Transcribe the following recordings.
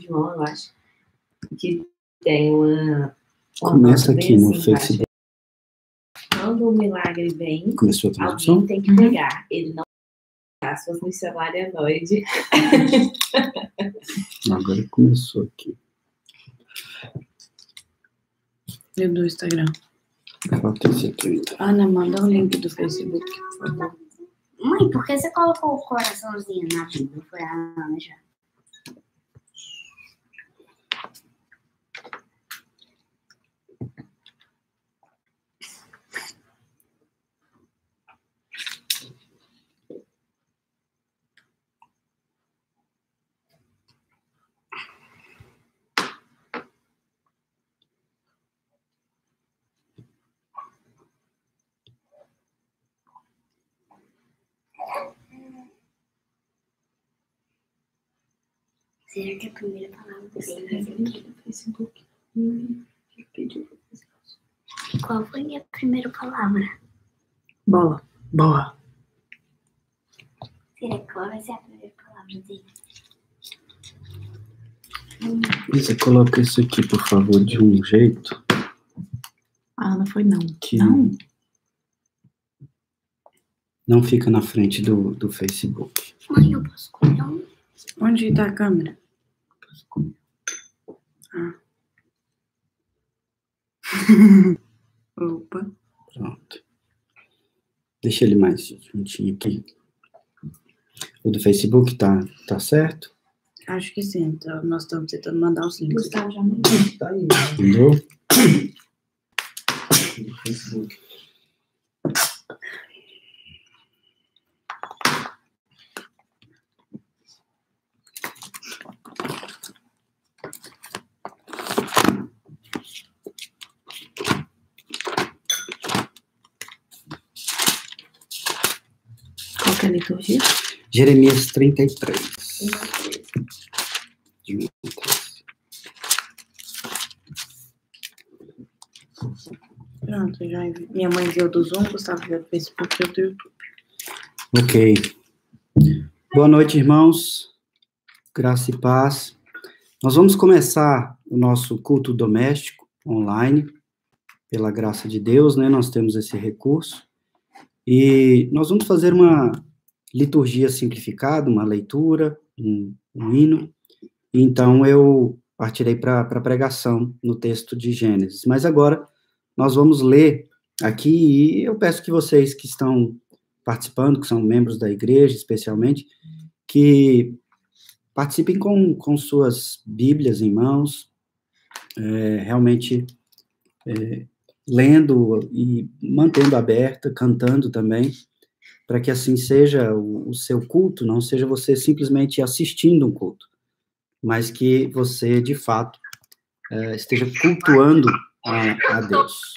João, eu acho, que tem uma Começa aqui no assim, Facebook. Quando o milagre vem, Começou a tradução? alguém tem que pegar. Ele não suas missionárias noide. Agora começou aqui. E do Instagram? Falta esse aqui, então. Ana, manda o link do Facebook, por favor. Mãe, por que você colocou o coraçãozinho na Bíblia? Foi a Ana já. Será que a primeira palavra do Facebook? Qual foi a minha primeira palavra? Bola. Boa. Será que qual vai ser a primeira palavra dele? Você coloca isso aqui, por favor, de um jeito. Ah, não foi não. Que Não? não fica na frente do Facebook. Mãe, eu posso comer um? Onde está a câmera? Ah. Opa. Pronto. Deixa ele mais juntinho aqui. O do Facebook tá certo? Acho que sim. Então, nós estamos tentando mandar os links. Gustavo já mandou. Tá aí. Mandou? Do Facebook. Qual que é a liturgia? Jeremias 33. De 1 a 13. Pronto, já enviei. Minha mãe enviou do Zoom, Gustavo enviou do Facebook e eu do YouTube. Ok. Boa noite, irmãos. Graça e paz. Nós vamos começar o nosso culto doméstico online, pela graça de Deus, né? Nós temos esse recurso. E nós vamos fazer uma liturgia simplificada, uma leitura, um hino. E então eu partirei para a pregação no texto de Gênesis. Mas agora nós vamos ler aqui, e eu peço que vocês que estão participando, que são membros da igreja especialmente, que participem com suas Bíblias em mãos, realmente lendo e mantendo aberta, cantando também, para que assim seja o seu culto, não seja você simplesmente assistindo um culto, mas que você, de fato, esteja cultuando a Deus.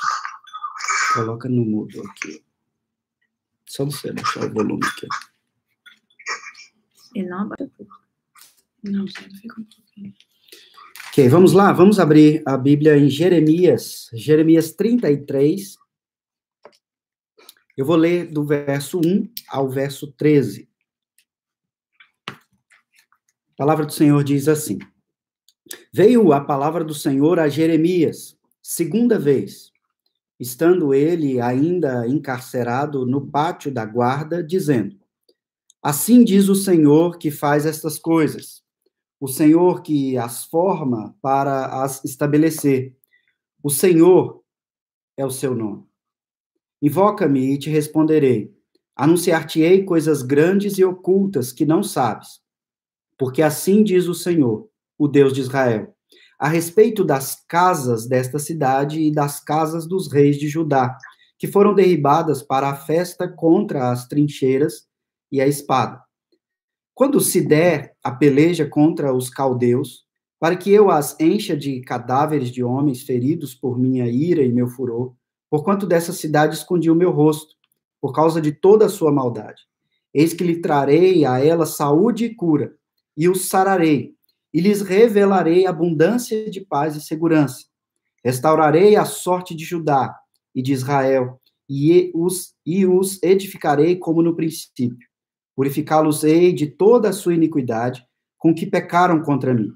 Coloca no mudo aqui. Só você baixar o volume aqui. E não abaixa pouco. Não, só fica um pouquinho. Ok, vamos lá, vamos abrir a Bíblia em Jeremias 33. Eu vou ler do verso 1 ao verso 13. A palavra do Senhor diz assim: Veio a palavra do Senhor a Jeremias, segunda vez, estando ele ainda encarcerado no pátio da guarda, dizendo: Assim diz o Senhor que faz estas coisas, o Senhor que as forma para as estabelecer. O Senhor é o seu nome. Invoca-me e te responderei. Anunciar-te-ei coisas grandes e ocultas que não sabes. Porque assim diz o Senhor, o Deus de Israel, a respeito das casas desta cidade e das casas dos reis de Judá, que foram derribadas para a festa contra as trincheiras e a espada. Quando se der a peleja contra os caldeus, para que eu as encha de cadáveres de homens feridos por minha ira e meu furor, porquanto dessa cidade escondi o meu rosto, por causa de toda a sua maldade. Eis que lhe trarei a ela saúde e cura, e os sararei, e lhes revelarei abundância de paz e segurança. Restaurarei a sorte de Judá e de Israel, e os edificarei como no princípio. Purificá-los-ei de toda a sua iniquidade, com que pecaram contra mim.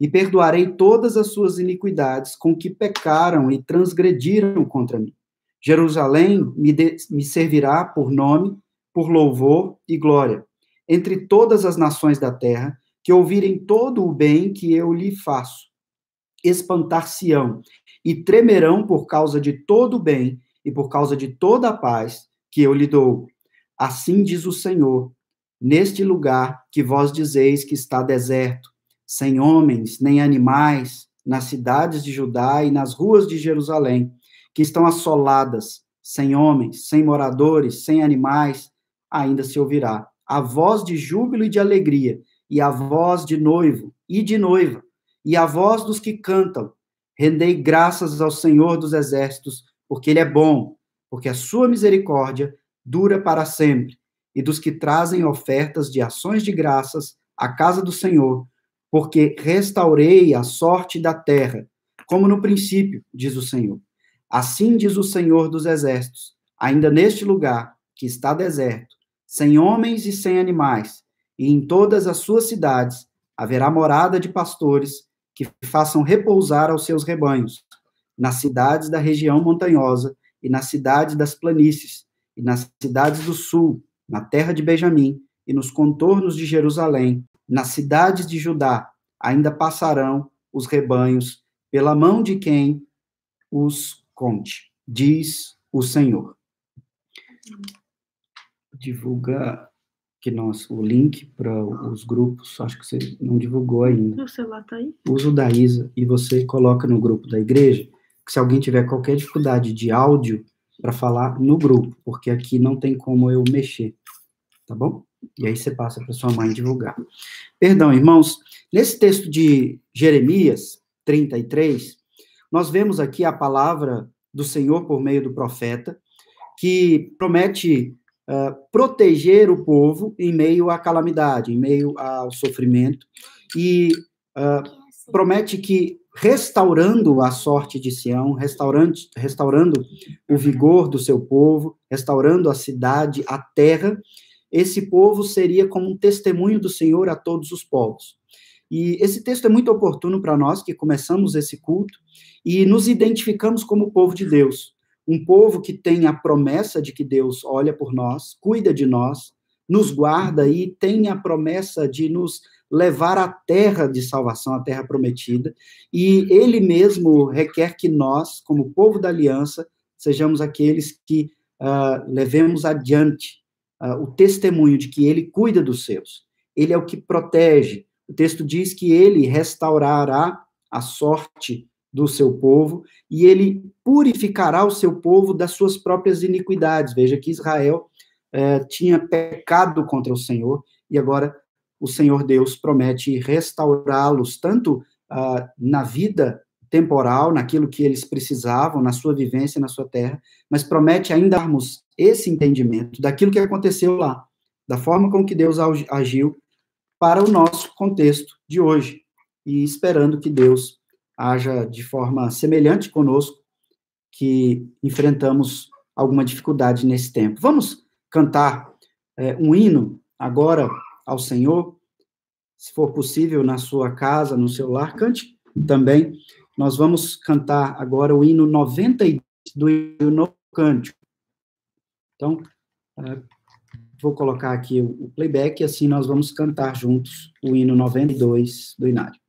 e perdoarei todas as suas iniquidades com que pecaram e transgrediram contra mim. Jerusalém me servirá por nome, por louvor e glória, entre todas as nações da terra, que ouvirem todo o bem que eu lhe faço. Espantar-se-ão e tremerão por causa de todo o bem e por causa de toda a paz que eu lhe dou. Assim diz o Senhor, neste lugar que vós dizeis que está deserto, sem homens nem animais, nas cidades de Judá e nas ruas de Jerusalém, que estão assoladas, sem homens, sem moradores, sem animais, ainda se ouvirá a voz de júbilo e de alegria, e a voz de noivo e de noiva, e a voz dos que cantam. Rendei graças ao Senhor dos exércitos, porque ele é bom, porque a sua misericórdia dura para sempre, e dos que trazem ofertas de ações de graças à casa do Senhor, porque restaurei a sorte da terra, como no princípio, diz o Senhor. Assim diz o Senhor dos exércitos, ainda neste lugar que está deserto, sem homens e sem animais, e em todas as suas cidades haverá morada de pastores que façam repousar aos seus rebanhos, nas cidades da região montanhosa e nas cidades das planícies, e nas cidades do sul, na terra de Benjamim e nos contornos de Jerusalém, nas cidades de Judá, ainda passarão os rebanhos pela mão de quem os conte, diz o Senhor. Divulga que o link para os grupos, acho que você não divulgou ainda. O celular tá aí? Usa o da Isa e você coloca no grupo da igreja, que se alguém tiver qualquer dificuldade de áudio, para falar no grupo, porque aqui não tem como eu mexer, tá bom? E aí você passa para sua mãe divulgar. Perdão, irmãos, nesse texto de Jeremias 33, nós vemos aqui a palavra do Senhor por meio do profeta, que promete proteger o povo em meio à calamidade, em meio ao sofrimento, e promete que, restaurando a sorte de Sião, restaurando o vigor do seu povo, restaurando a cidade, a terra, esse povo seria como um testemunho do Senhor a todos os povos. E esse texto é muito oportuno para nós, que começamos esse culto e nos identificamos como o povo de Deus. Um povo que tem a promessa de que Deus olha por nós, cuida de nós, nos guarda e tem a promessa de nos levar à terra de salvação, à terra prometida. E ele mesmo requer que nós, como povo da aliança, sejamos aqueles que levemos adiante o testemunho de que ele cuida dos seus. Ele é o que protege. O texto diz que ele restaurará a sorte do seu povo, e ele purificará o seu povo das suas próprias iniquidades. Veja que Israel tinha pecado contra o Senhor, e agora o Senhor Deus promete restaurá-los, tanto na vida temporal, naquilo que eles precisavam, na sua vivência, na sua terra, mas promete ainda darmos esse entendimento daquilo que aconteceu lá, da forma com que Deus agiu para o nosso contexto de hoje, e esperando que Deus haja de forma semelhante conosco, que enfrentamos alguma dificuldade nesse tempo. Vamos cantar um hino agora ao Senhor, se for possível, na sua casa, no seu lar, cante também. Nós vamos cantar agora o hino 92 do Novo Cântico. Então, vou colocar aqui o playback, e assim nós vamos cantar juntos o hino 92 do Inário.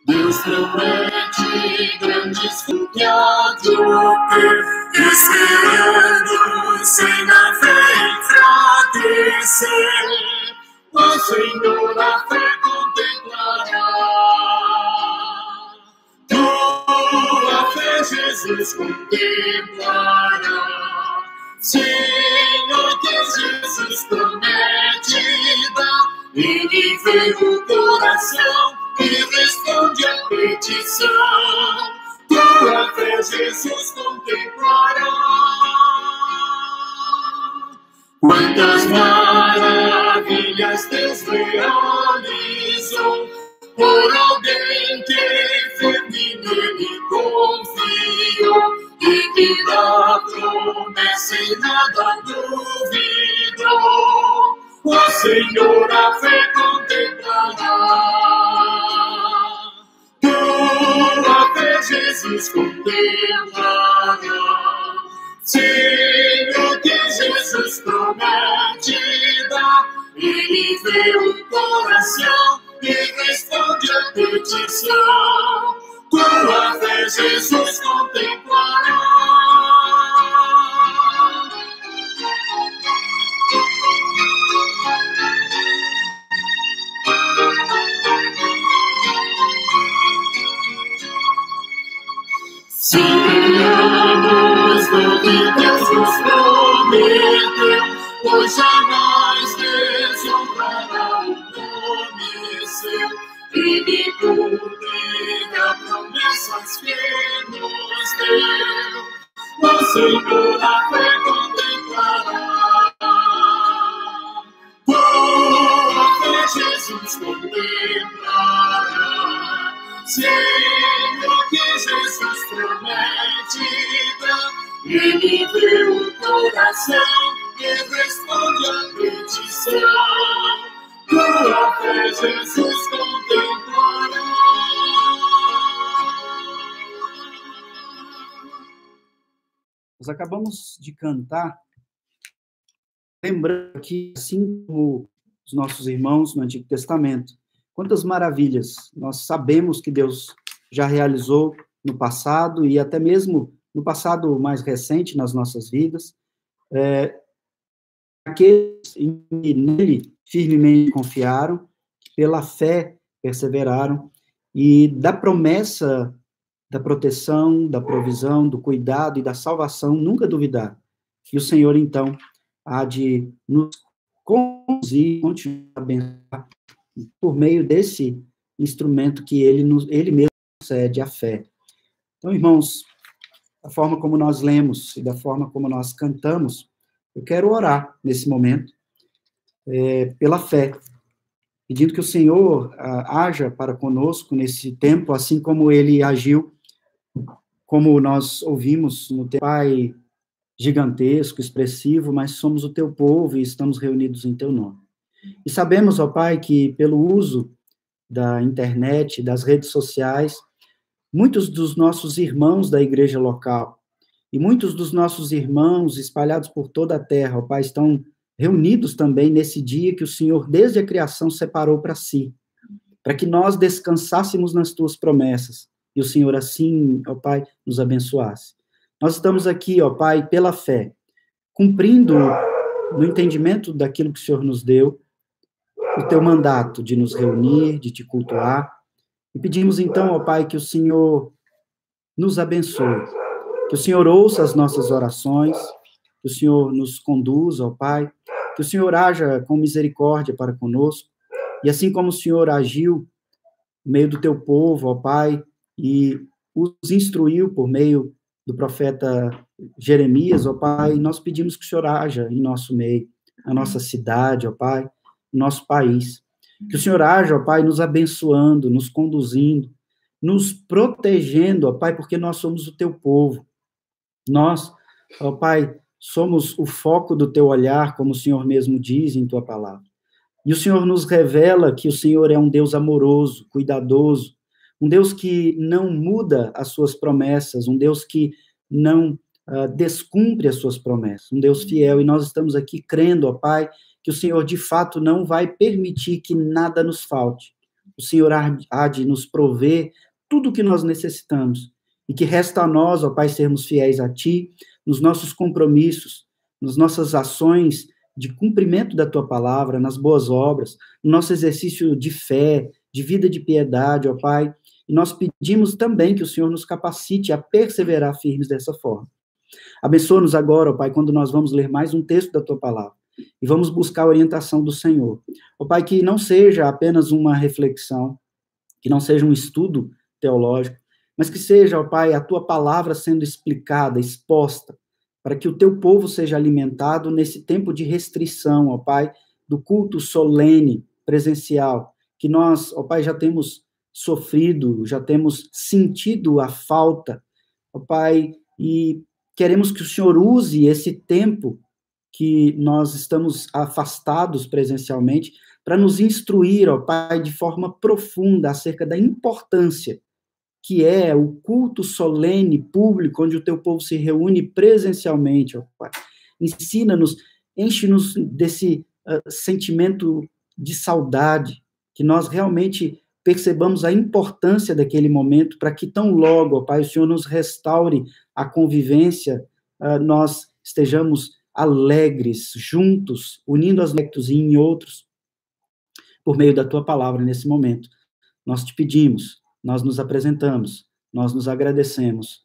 Deus promete grandes frutos, esperando sem a fé enfraquecer, o Senhor a fé contemplará. Tua fé, Jesus, contemplará. Senhor, que Jesus promete dar, ele vê o coração e responde a petição. Tua fé, Jesus, contemplará. Quando Quantas maravilhas Deus realizou por alguém que firme nele confiou e que da promessa em nada duvidou. O Senhor a fé contemplará. Tua fé, Jesus, contemplará. Sim, o que Jesus promete dar, Ele vê o coração e responde a petição. Tua fé, Jesus, contemplará. Se cremos no que Deus nos prometeu, pois jamais desonrará o nome seu. Ele cumprirá promessas que nos deu. O Senhor a fé contemplará. Tua fé, Jesus, contemplará. Senhor, que Jesus promete dar, Ele vê o coração e responde a petição. Tua fé, Jesus, contemplará. Nós acabamos de cantar, lembrando que, assim como os nossos irmãos no Antigo Testamento, quantas maravilhas nós sabemos que Deus já realizou no passado e até mesmo no passado mais recente nas nossas vidas. Aqueles que nele firmemente confiaram, pela fé perseveraram e da promessa da proteção, da provisão, do cuidado e da salvação nunca duvidaram. E o Senhor, então, há de nos conduzir, continuar a abençoar por meio desse instrumento que ele mesmo concede, a fé. Então, irmãos, da forma como nós lemos e da forma como nós cantamos, eu quero orar nesse momento pela fé, pedindo que o Senhor haja para conosco nesse tempo, assim como ele agiu, como nós ouvimos no teu Pai gigantesco, expressivo, mas somos o teu povo e estamos reunidos em teu nome. E sabemos, ó Pai, que pelo uso da internet, das redes sociais, muitos dos nossos irmãos da igreja local e muitos dos nossos irmãos espalhados por toda a terra, ó Pai, estão reunidos também nesse dia que o Senhor, desde a criação, separou para si, para que nós descansássemos nas tuas promessas, e o Senhor assim, ó Pai, nos abençoasse. Nós estamos aqui, ó Pai, pela fé, cumprindo no entendimento daquilo que o Senhor nos deu, o teu mandato de nos reunir, de te cultuar, e pedimos então, ó Pai, que o Senhor nos abençoe, que o Senhor ouça as nossas orações, que o Senhor nos conduza, ó Pai, que o Senhor haja com misericórdia para conosco, e assim como o Senhor agiu no meio do teu povo, ó Pai, e os instruiu por meio do profeta Jeremias, ó Pai, nós pedimos que o Senhor haja em nosso meio, na nossa cidade, ó Pai, no nosso país. Que o Senhor haja, ó Pai, nos abençoando, nos conduzindo, nos protegendo, ó Pai, porque nós somos o teu povo. Nós, ó Pai, somos o foco do teu olhar, como o Senhor mesmo diz em tua palavra. E o Senhor nos revela que o Senhor é um Deus amoroso, cuidadoso, um Deus que não muda as suas promessas, um Deus que não descumpre as suas promessas, um Deus fiel. E nós estamos aqui crendo, ó Pai, que o Senhor de fato não vai permitir que nada nos falte. O Senhor há de nos prover tudo o que nós necessitamos. E que resta a nós, ó Pai, sermos fiéis a Ti, nos nossos compromissos, nas nossas ações de cumprimento da Tua palavra, nas boas obras, no nosso exercício de fé, de vida de piedade, ó Pai. E nós pedimos também que o Senhor nos capacite a perseverar firmes dessa forma. Abençoa-nos agora, ó Pai, quando nós vamos ler mais um texto da Tua palavra. E vamos buscar a orientação do Senhor. Ó Pai, que não seja apenas uma reflexão, que não seja um estudo teológico, mas que seja, ó Pai, a Tua palavra sendo explicada, exposta, para que o teu povo seja alimentado nesse tempo de restrição, ó Pai, do culto solene, presencial, que nós, ó Pai, já temos sofrido, já temos sentido a falta, ó Pai, e queremos que o Senhor use esse tempo que nós estamos afastados presencialmente para nos instruir, ó Pai, de forma profunda acerca da importância que é o culto solene público, onde o teu povo se reúne presencialmente, ó Pai. Ensina-nos, enche-nos desse sentimento de saudade, que nós realmente percebamos a importância daquele momento, para que tão logo, ó Pai, o Senhor nos restaure a convivência, nós estejamos alegres, juntos, unindo aspectos e em outros, por meio da tua palavra nesse momento. Nós te pedimos, nós nos apresentamos, nós nos agradecemos.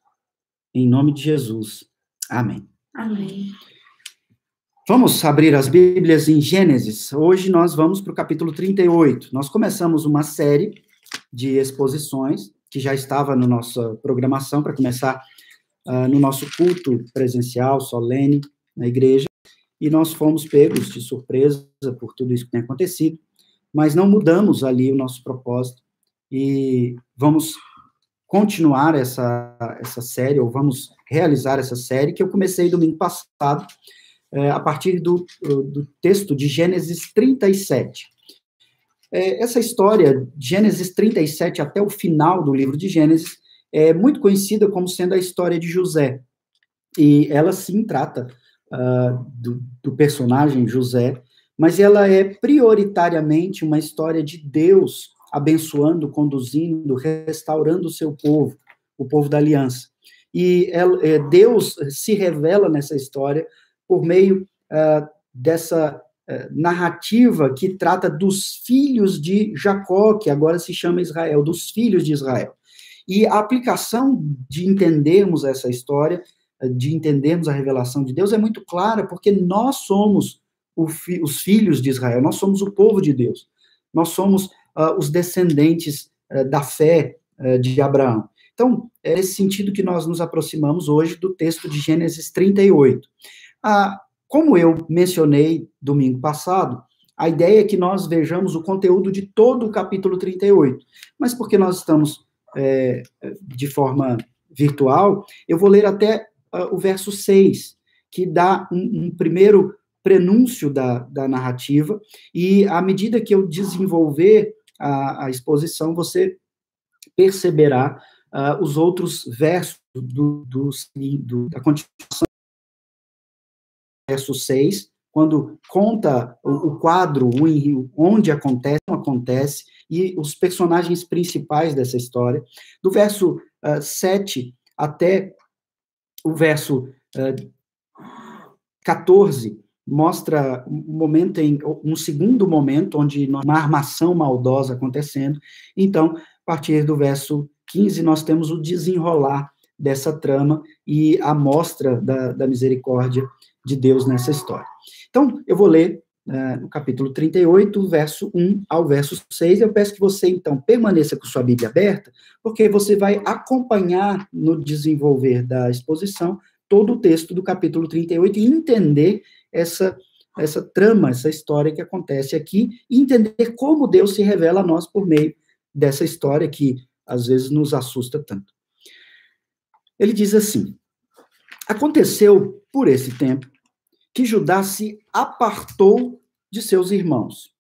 Em nome de Jesus. Amém. Amém. Vamos abrir as Bíblias em Gênesis. Hoje nós vamos para o capítulo 38. Nós começamos uma série de exposições, que já estava na nossa programação para começar no nosso culto presencial, solene, na igreja, e nós fomos pegos de surpresa por tudo isso que tem acontecido, mas não mudamos ali o nosso propósito, e vamos continuar essa série, ou vamos realizar essa série, que eu comecei domingo passado, a partir do texto de Gênesis 37. Essa história, Gênesis 37 até o final do livro de Gênesis, é muito conhecida como sendo a história de José, e ela sim trata do personagem José, mas ela é prioritariamente uma história de Deus abençoando, conduzindo, restaurando o seu povo, o povo da aliança. E Deus se revela nessa história por meio dessa narrativa que trata dos filhos de Jacó, que agora se chama Israel, dos filhos de Israel. E a aplicação de entendermos essa história, de entendermos a revelação de Deus, é muito clara, porque nós somos os filhos de Israel, nós somos o povo de Deus, nós somos os descendentes da fé de Abraão. Então, é nesse sentido que nós nos aproximamos hoje do texto de Gênesis 38. Como eu mencionei domingo passado, a ideia é que nós vejamos o conteúdo de todo o capítulo 38, mas porque nós estamos de forma virtual, eu vou ler até o verso 6, que dá um primeiro prenúncio da narrativa, e à medida que eu desenvolver a exposição, você perceberá os outros versos da continuação, verso 6, quando conta o quadro, onde acontece, e os personagens principais dessa história. Do verso 7 até o verso 14, mostra um segundo momento, onde uma armação maldosa acontecendo. Então, a partir do verso 15, nós temos o desenrolar dessa trama e a mostra da misericórdia de Deus nessa história. Então, eu vou ler no capítulo 38, verso 1 ao verso 6. Eu peço que você, então, permaneça com sua Bíblia aberta, porque você vai acompanhar no desenvolver da exposição todo o texto do capítulo 38 e entender essa trama, essa história que acontece aqui, e entender como Deus se revela a nós por meio dessa história que, às vezes, nos assusta tanto. Ele diz assim: aconteceu, por esse tempo, que Judá se apartou de seus irmãos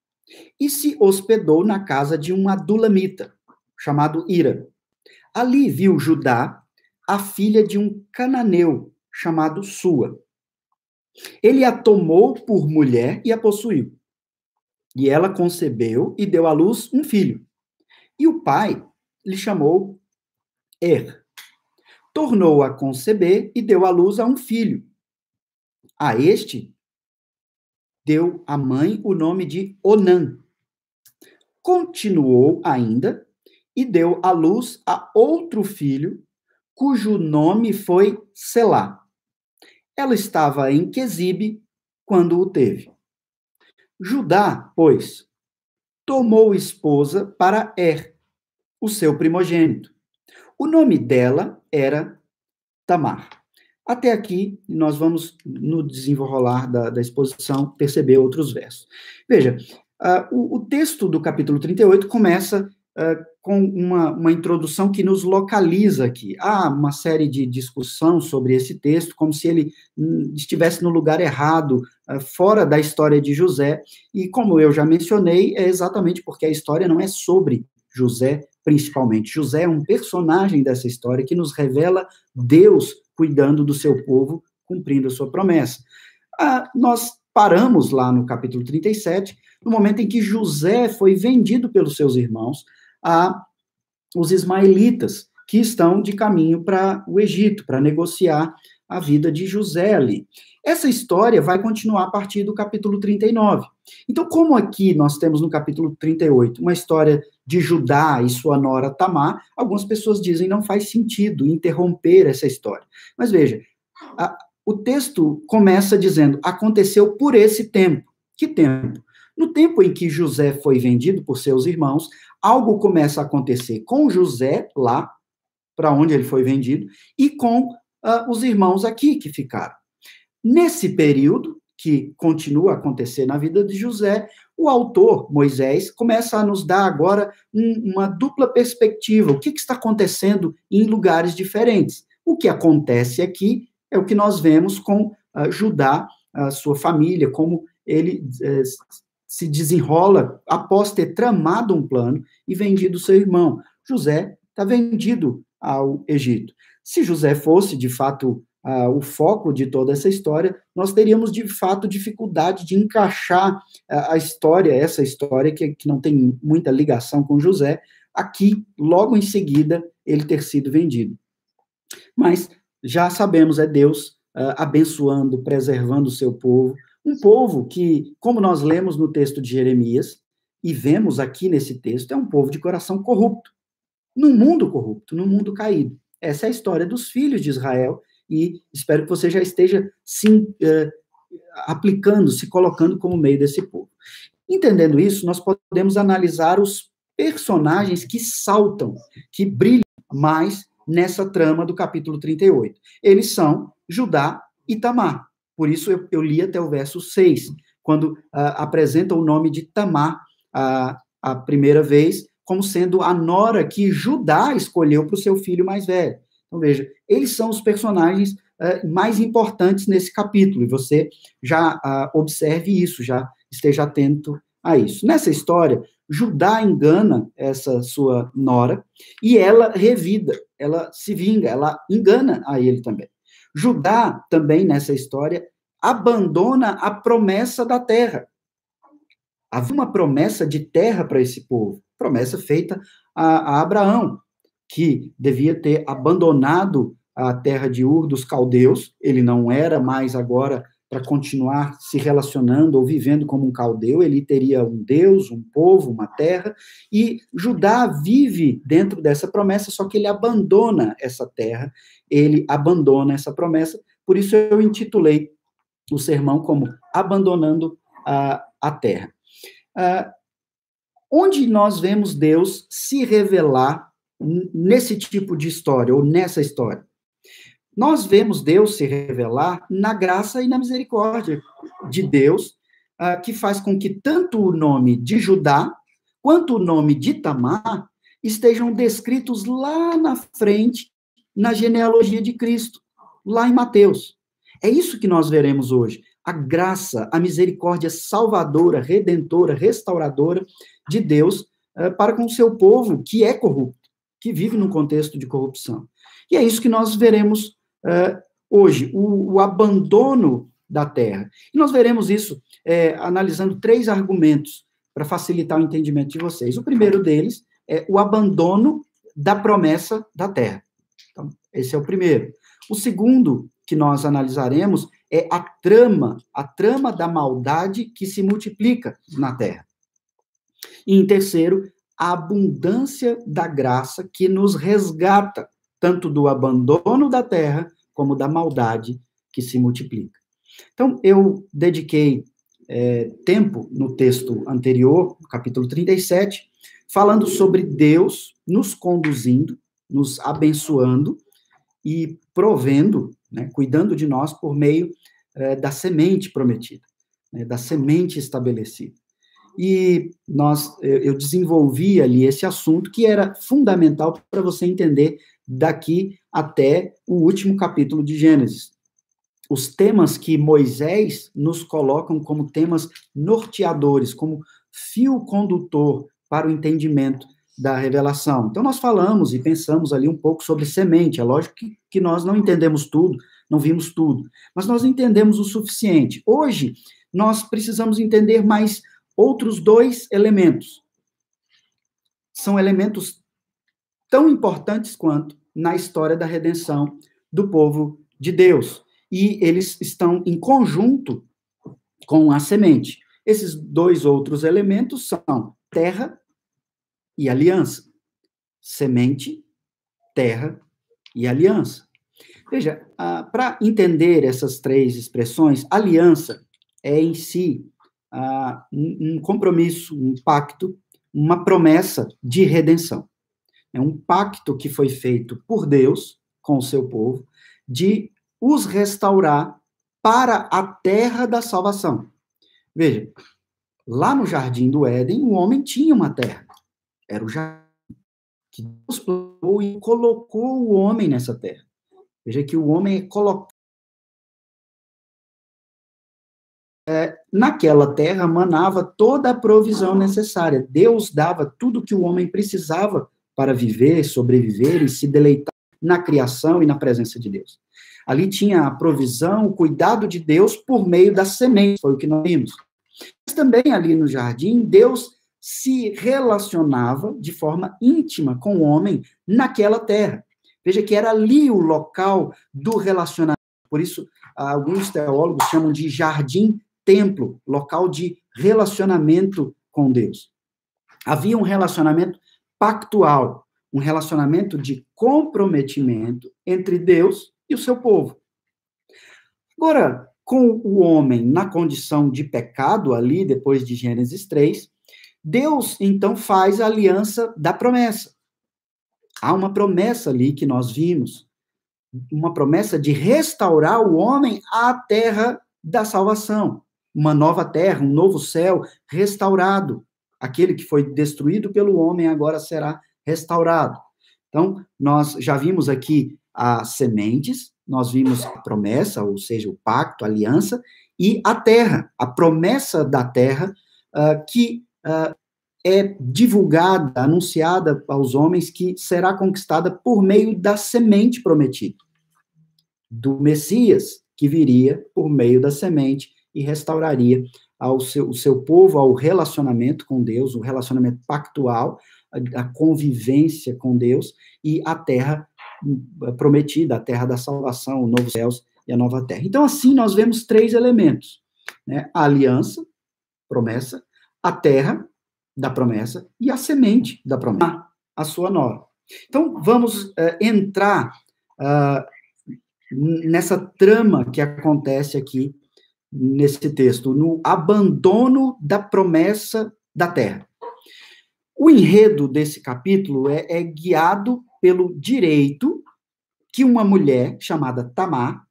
e se hospedou na casa de um adulamita, chamado Ira. Ali viu Judá a filha de um cananeu, chamado Sua. Ele a tomou por mulher e a possuiu. E ela concebeu e deu à luz um filho. E o pai lhe chamou Tornou a conceber e deu à luz a um filho. A este deu a mãe o nome de Onã. Continuou ainda e deu à luz a outro filho, cujo nome foi Selá. Ela estava em Quezibe quando o teve. Judá, pois, tomou esposa para o seu primogênito. O nome dela era Tamar. Até aqui, nós vamos, no desenrolar da exposição, perceber outros versos. Veja, o texto do capítulo 38 começa com uma introdução que nos localiza aqui. Há uma série de discussão sobre esse texto, como se ele estivesse no lugar errado, fora da história de José, e como eu já mencionei, é exatamente porque a história não é sobre José, principalmente. José é um personagem dessa história que nos revela Deus cuidando do seu povo, cumprindo a sua promessa. Nós paramos lá no capítulo 37, no momento em que José foi vendido pelos seus irmãos os ismaelitas, que estão de caminho para o Egito, para negociar a vida de José ali. Essa história vai continuar a partir do capítulo 39. Então, como aqui nós temos no capítulo 38 uma história de Judá e sua nora Tamar, algumas pessoas dizem não faz sentido interromper essa história. Mas veja, o texto começa dizendo, aconteceu por esse tempo. Que tempo? No tempo em que José foi vendido por seus irmãos, algo começa a acontecer com José, lá, para onde ele foi vendido, e com os irmãos aqui que ficaram. Nesse período, que continua a acontecer na vida de José, o autor, Moisés, começa a nos dar agora uma dupla perspectiva. O que está acontecendo em lugares diferentes? O que acontece aqui é o que nós vemos com Judá, a sua família, como ele se desenrola após ter tramado um plano e vendido seu irmão. José está vendido ao Egito. Se José fosse, de fato, o foco de toda essa história, nós teríamos, de fato, dificuldade de encaixar a história, essa história que não tem muita ligação com José, aqui, logo em seguida, ele ter sido vendido. Mas já sabemos, é Deus abençoando, preservando o seu povo, um povo que, como nós lemos no texto de Jeremias, e vemos aqui nesse texto, é um povo de coração corrupto, num mundo corrupto, num mundo caído. Essa é a história dos filhos de Israel, e espero que você já esteja se aplicando, se colocando como meio desse povo. Entendendo isso, nós podemos analisar os personagens que saltam, que brilham mais nessa trama do capítulo 38. Eles são Judá e Tamar. Por isso eu li até o verso 6, quando apresenta o nome de Tamar a primeira vez, como sendo a nora que Judá escolheu para o seu filho mais velho. Então, veja, eles são os personagens mais importantes nesse capítulo, e você já observe isso, já esteja atento a isso. Nessa história, Judá engana essa sua nora, e ela revida, ela se vinga, ela engana a ele também. Judá, também nessa história, abandona a promessa da terra. Havia uma promessa de terra para esse povo, promessa feita a Abraão, que devia ter abandonado a terra de Ur dos caldeus, ele não era mais agora para continuar se relacionando ou vivendo como um caldeu, ele teria um Deus, um povo, uma terra, e Judá vive dentro dessa promessa, só que ele abandona essa terra, ele abandona essa promessa, por isso eu intitulei o sermão como Abandonando a Terra. Onde nós vemos Deus se revelar nesse tipo de história, ou nessa história? Nós vemos Deus se revelar na graça e na misericórdia de Deus, que faz com que tanto o nome de Judá, quanto o nome de Tamar, estejam descritos lá na frente, na genealogia de Cristo, lá em Mateus. É isso que nós veremos hoje. A graça, a misericórdia salvadora, redentora, restauradora de Deus para com o seu povo, que é corrupto, que vive num contexto de corrupção. E é isso que nós veremos hoje, o abandono da terra. E nós veremos isso analisando 3 argumentos para facilitar o entendimento de vocês. O primeiro deles é o abandono da promessa da terra. Então, esse é o primeiro. O segundo que nós analisaremos é a trama da maldade que se multiplica na terra. E, em terceiro, a abundância da graça que nos resgata, tanto do abandono da terra, como da maldade que se multiplica. Então, eu dediquei tempo no texto anterior, no capítulo 37, falando sobre Deus nos conduzindo, nos abençoando e provendo né, cuidando de nós por meio da semente prometida, né, da semente estabelecida. E eu desenvolvi ali esse assunto que era fundamental para você entender daqui até o último capítulo de Gênesis. Os temas que Moisés nos colocam como temas norteadores, como fio condutor para o entendimento da revelação. Então, nós falamos e pensamos ali um pouco sobre semente. É lógico que nós não entendemos tudo, não vimos tudo, mas nós entendemos o suficiente. Hoje, nós precisamos entender mais outros dois elementos. São elementos tão importantes quanto na história da redenção do povo de Deus. E eles estão em conjunto com a semente. Esses dois outros elementos são terra e aliança. Semente, terra e aliança. Veja, para entender essas três expressões, aliança é em si um compromisso, um pacto, uma promessa de redenção. É um pacto que foi feito por Deus com o seu povo de os restaurar para a terra da salvação. Veja, lá no Jardim do Éden, o homem tinha uma terra. Era o jardim que Deus plantou e colocou o homem nessa terra. Veja que o homem é colocado. Naquela terra manava toda a provisão necessária. Deus dava tudo que o homem precisava para viver, sobreviver e se deleitar na criação e na presença de Deus. Ali tinha a provisão, o cuidado de Deus por meio da semente, foi o que nós vimos. Mas também ali no jardim, Deus se relacionava de forma íntima com o homem naquela terra. Veja que era ali o local do relacionamento. Por isso, alguns teólogos chamam de jardim-templo, local de relacionamento com Deus. Havia um relacionamento pactual, um relacionamento de comprometimento entre Deus e o seu povo. Agora, com o homem na condição de pecado ali, depois de Gênesis 3, Deus, então, faz a aliança da promessa. Há uma promessa ali que nós vimos, uma promessa de restaurar o homem à terra da salvação, uma nova terra, um novo céu restaurado. Aquele que foi destruído pelo homem agora será restaurado. Então, nós já vimos aqui as sementes, nós vimos a promessa, ou seja, o pacto, a aliança, e a terra, a promessa da terra, que é divulgada, anunciada aos homens, que será conquistada por meio da semente prometida, do Messias, que viria por meio da semente e restauraria o seu povo ao relacionamento com Deus, o relacionamento pactual, a convivência com Deus, e a terra prometida, a terra da salvação, o novo céus e a nova terra. Então, assim, nós vemos três elementos, né? A aliança, promessa, a terra da promessa e a semente da promessa, a sua nora. Então, vamos entrar nessa trama que acontece aqui nesse texto, no abandono da promessa da terra. O enredo desse capítulo é guiado pelo direito que uma mulher chamada Tamar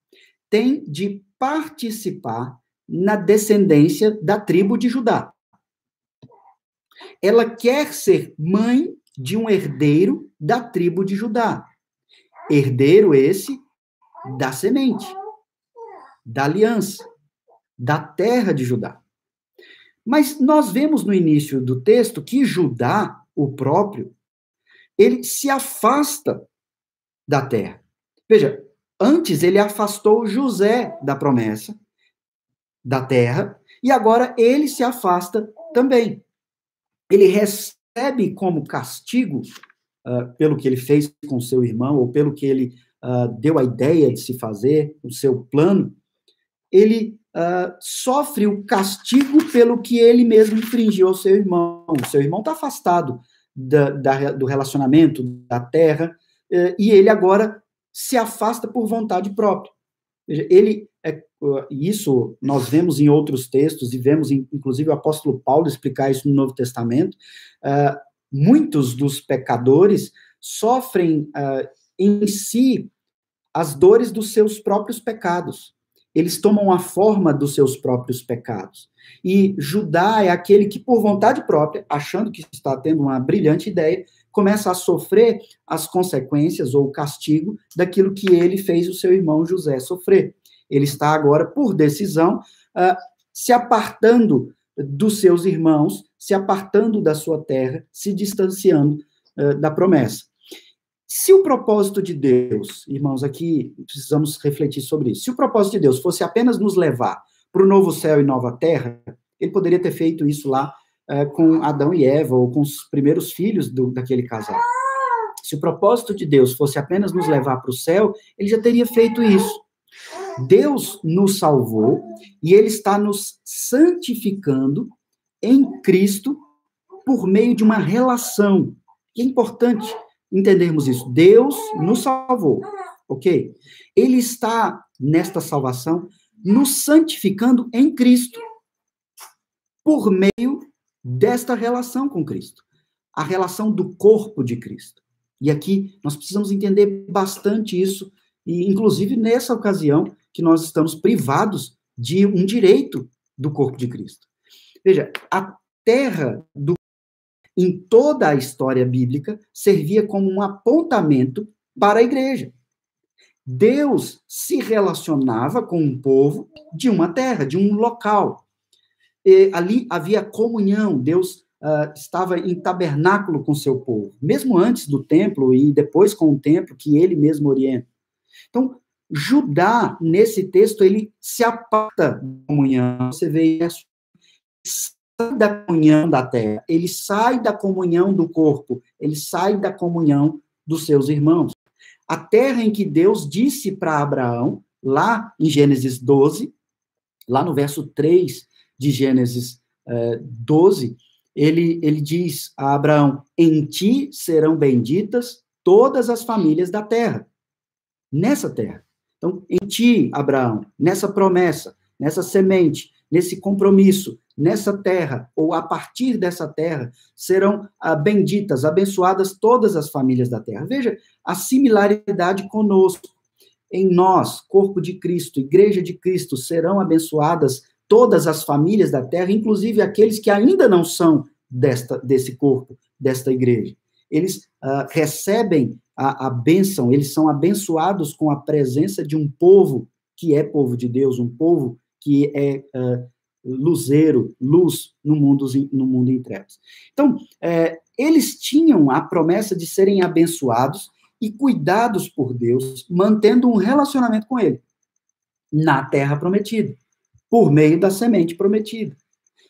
tem de participar na descendência da tribo de Judá. Ela quer ser mãe de um herdeiro da tribo de Judá. Herdeiro esse da semente, da aliança, da terra de Judá. Mas nós vemos no início do texto que Judá, o próprio, ele se afasta da terra. Veja, antes ele afastou José da promessa, da terra, e agora ele se afasta também. Ele recebe como castigo, pelo que ele fez com seu irmão, ou pelo que ele deu a ideia de se fazer, o seu plano, ele sofre o castigo pelo que ele mesmo infringiu ao seu irmão. O seu irmão está afastado do relacionamento, da terra, e ele agora se afasta por vontade própria. Isso nós vemos em outros textos, e vemos, inclusive, o apóstolo Paulo explicar isso no Novo Testamento. Muitos dos pecadores sofrem em si as dores dos seus próprios pecados. Eles tomam a forma dos seus próprios pecados. E Judá é aquele que, por vontade própria, achando que está tendo uma brilhante ideia, começa a sofrer as consequências ou o castigo daquilo que ele fez o seu irmão José sofrer. Ele está agora, por decisão, se apartando dos seus irmãos, se apartando da sua terra, se distanciando da promessa. Se o propósito de Deus, irmãos, aqui precisamos refletir sobre isso, se o propósito de Deus fosse apenas nos levar para o novo céu e nova terra, ele poderia ter feito isso lá com Adão e Eva, ou com os primeiros filhos daquele casal. Se o propósito de Deus fosse apenas nos levar para o céu, ele já teria feito isso. Deus nos salvou e ele está nos santificando em Cristo por meio de uma relação. E é importante entendermos isso. Deus nos salvou, ok? Ele está, nesta salvação, nos santificando em Cristo por meio desta relação com Cristo. A relação do corpo de Cristo. E aqui nós precisamos entender bastante isso, e inclusive nessa ocasião que nós estamos privados de um direito do corpo de Cristo. Veja, a terra em toda a história bíblica servia como um apontamento para a igreja. Deus se relacionava com um povo de uma terra, de um local. E ali havia comunhão, Deus estava em tabernáculo com seu povo, mesmo antes do templo e depois com o templo que ele mesmo orienta. Então, Judá, nesse texto, ele se aparta da comunhão. Você vê isso, sai da comunhão da terra, ele sai da comunhão do corpo, ele sai da comunhão dos seus irmãos. A terra em que Deus disse para Abraão, lá em Gênesis 12, lá no verso 3 de Gênesis 12, ele diz a Abraão, em ti serão benditas todas as famílias da terra. Nessa terra. Então, em ti, Abraão, nessa promessa, nessa semente, nesse compromisso, nessa terra, ou a partir dessa terra, serão benditas, abençoadas todas as famílias da terra. Veja a similaridade conosco. Em nós, corpo de Cristo, igreja de Cristo, serão abençoadas todas as famílias da terra, inclusive aqueles que ainda não são desse corpo, desta igreja. Eles recebem a bênção, eles são abençoados com a presença de um povo que é povo de Deus, um povo que é luzeiro, luz no mundo em trevas. Então, eles tinham a promessa de serem abençoados e cuidados por Deus, mantendo um relacionamento com Ele, na terra prometida, por meio da semente prometida.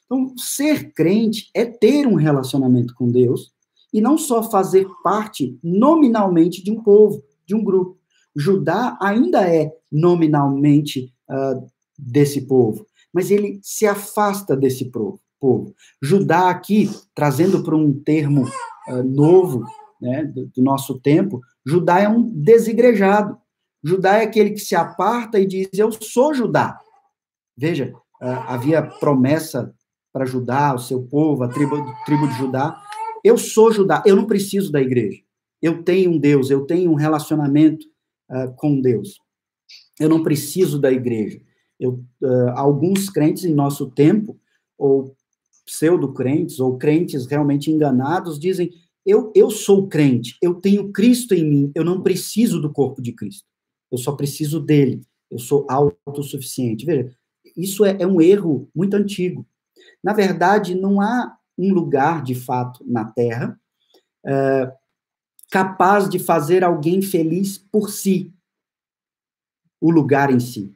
Então, ser crente é ter um relacionamento com Deus, e não só fazer parte nominalmente de um povo, de um grupo. Judá ainda é nominalmente desse povo, mas ele se afasta desse povo. Judá aqui, trazendo para um termo novo, né, do nosso tempo, Judá é um desigrejado. Judá é aquele que se aparta e diz, eu sou Judá. Veja, havia promessa para Judá, o seu povo, a tribo de Judá. Eu sou Judá, eu não preciso da igreja. Eu tenho um Deus, eu tenho um relacionamento com Deus. Eu não preciso da igreja. Alguns crentes em nosso tempo, ou pseudo-crentes, ou crentes realmente enganados, dizem, eu sou crente, eu tenho Cristo em mim, eu não preciso do corpo de Cristo. Eu só preciso dele. Eu sou autossuficiente. Veja, isso é um erro muito antigo. Na verdade, não há um lugar, de fato, na Terra, capaz de fazer alguém feliz por si, o lugar em si.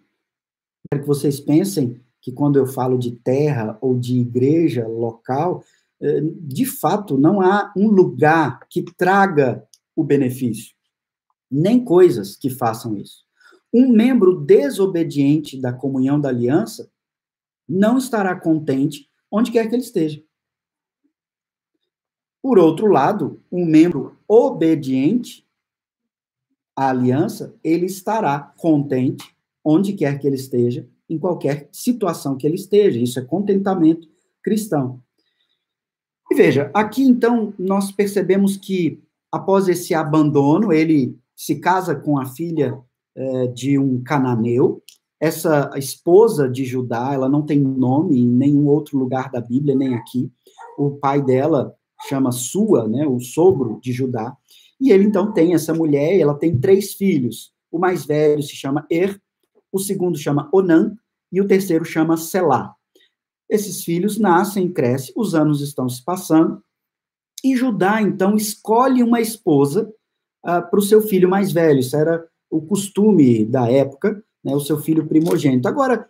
Quero que vocês pensem que quando eu falo de terra ou de igreja local, de fato, não há um lugar que traga o benefício, nem coisas que façam isso. Um membro desobediente da comunhão da aliança não estará contente onde quer que ele esteja. Por outro lado, um membro obediente à aliança, ele estará contente onde quer que ele esteja, em qualquer situação que ele esteja. Isso é contentamento cristão. E veja, aqui então nós percebemos que após esse abandono, ele se casa com a filha de um cananeu. Essa esposa de Judá, ela não tem nome em nenhum outro lugar da Bíblia, nem aqui. O pai dela chama Sua, né, o sogro de Judá. E ele, então, tem essa mulher, e ela tem 3 filhos. O mais velho se chama o segundo chama Onã, e o terceiro chama Selá. Esses filhos nascem, crescem, os anos estão se passando, e Judá, então, escolhe uma esposa para o seu filho mais velho. Isso era o costume da época, né, o seu filho primogênito. Agora,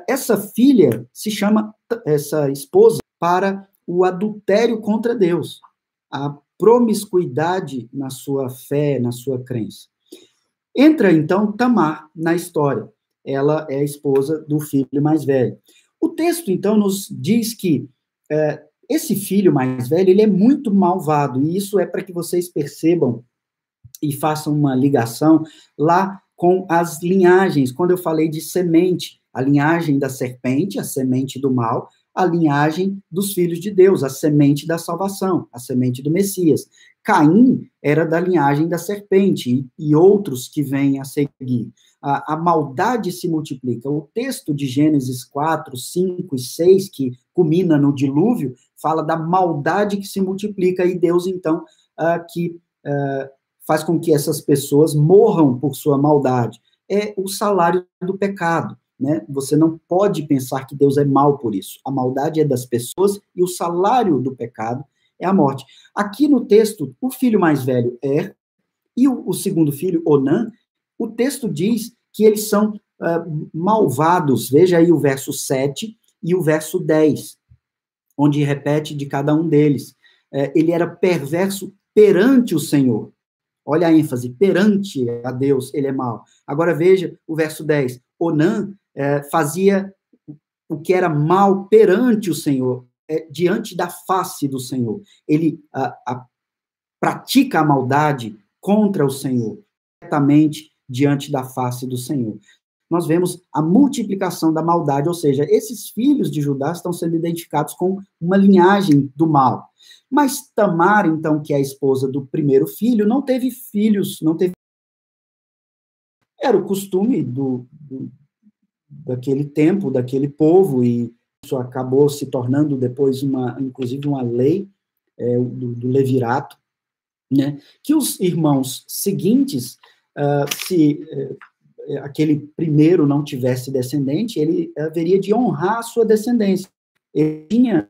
essa filha se chama, essa esposa, para o adultério contra Deus, a promiscuidade na sua fé, na sua crença. Entra, então, Tamar na história. Ela é a esposa do filho mais velho. O texto, então, nos diz que esse filho mais velho, ele é muito malvado, e isso é para que vocês percebam e façam uma ligação lá com as linhagens, quando eu falei de semente, a linhagem da serpente, a semente do mal, a linhagem dos filhos de Deus, a semente da salvação, a semente do Messias. Caim era da linhagem da serpente, e outros que vêm a seguir. A maldade se multiplica. O texto de Gênesis 4, 5 e 6, que culmina no dilúvio, fala da maldade que se multiplica, e Deus, então, faz com que essas pessoas morram por sua maldade. É o salário do pecado, né? Você não pode pensar que Deus é mau por isso. A maldade é das pessoas, e o salário do pecado é a morte. Aqui no texto, o filho mais velho e o segundo filho, Onã, o texto diz que eles são malvados. Veja aí o verso 7 e o verso 10, onde repete de cada um deles. Ele era perverso perante o Senhor. Olha a ênfase, perante a Deus ele é mau. Agora veja o verso 10. Onã fazia o que era mal perante o Senhor, diante da face do Senhor. Ele pratica a maldade contra o Senhor, diretamente diante da face do Senhor. Nós vemos a multiplicação da maldade, ou seja, esses filhos de Judá estão sendo identificados com uma linhagem do mal. Mas Tamar, então, que é a esposa do primeiro filho, não teve filhos, Era o costume daquele tempo, daquele povo, e isso acabou se tornando depois, inclusive, uma lei do levirato, né? Que os irmãos seguintes, se aquele primeiro não tivesse descendente, ele haveria de honrar a sua descendência. Ele tinha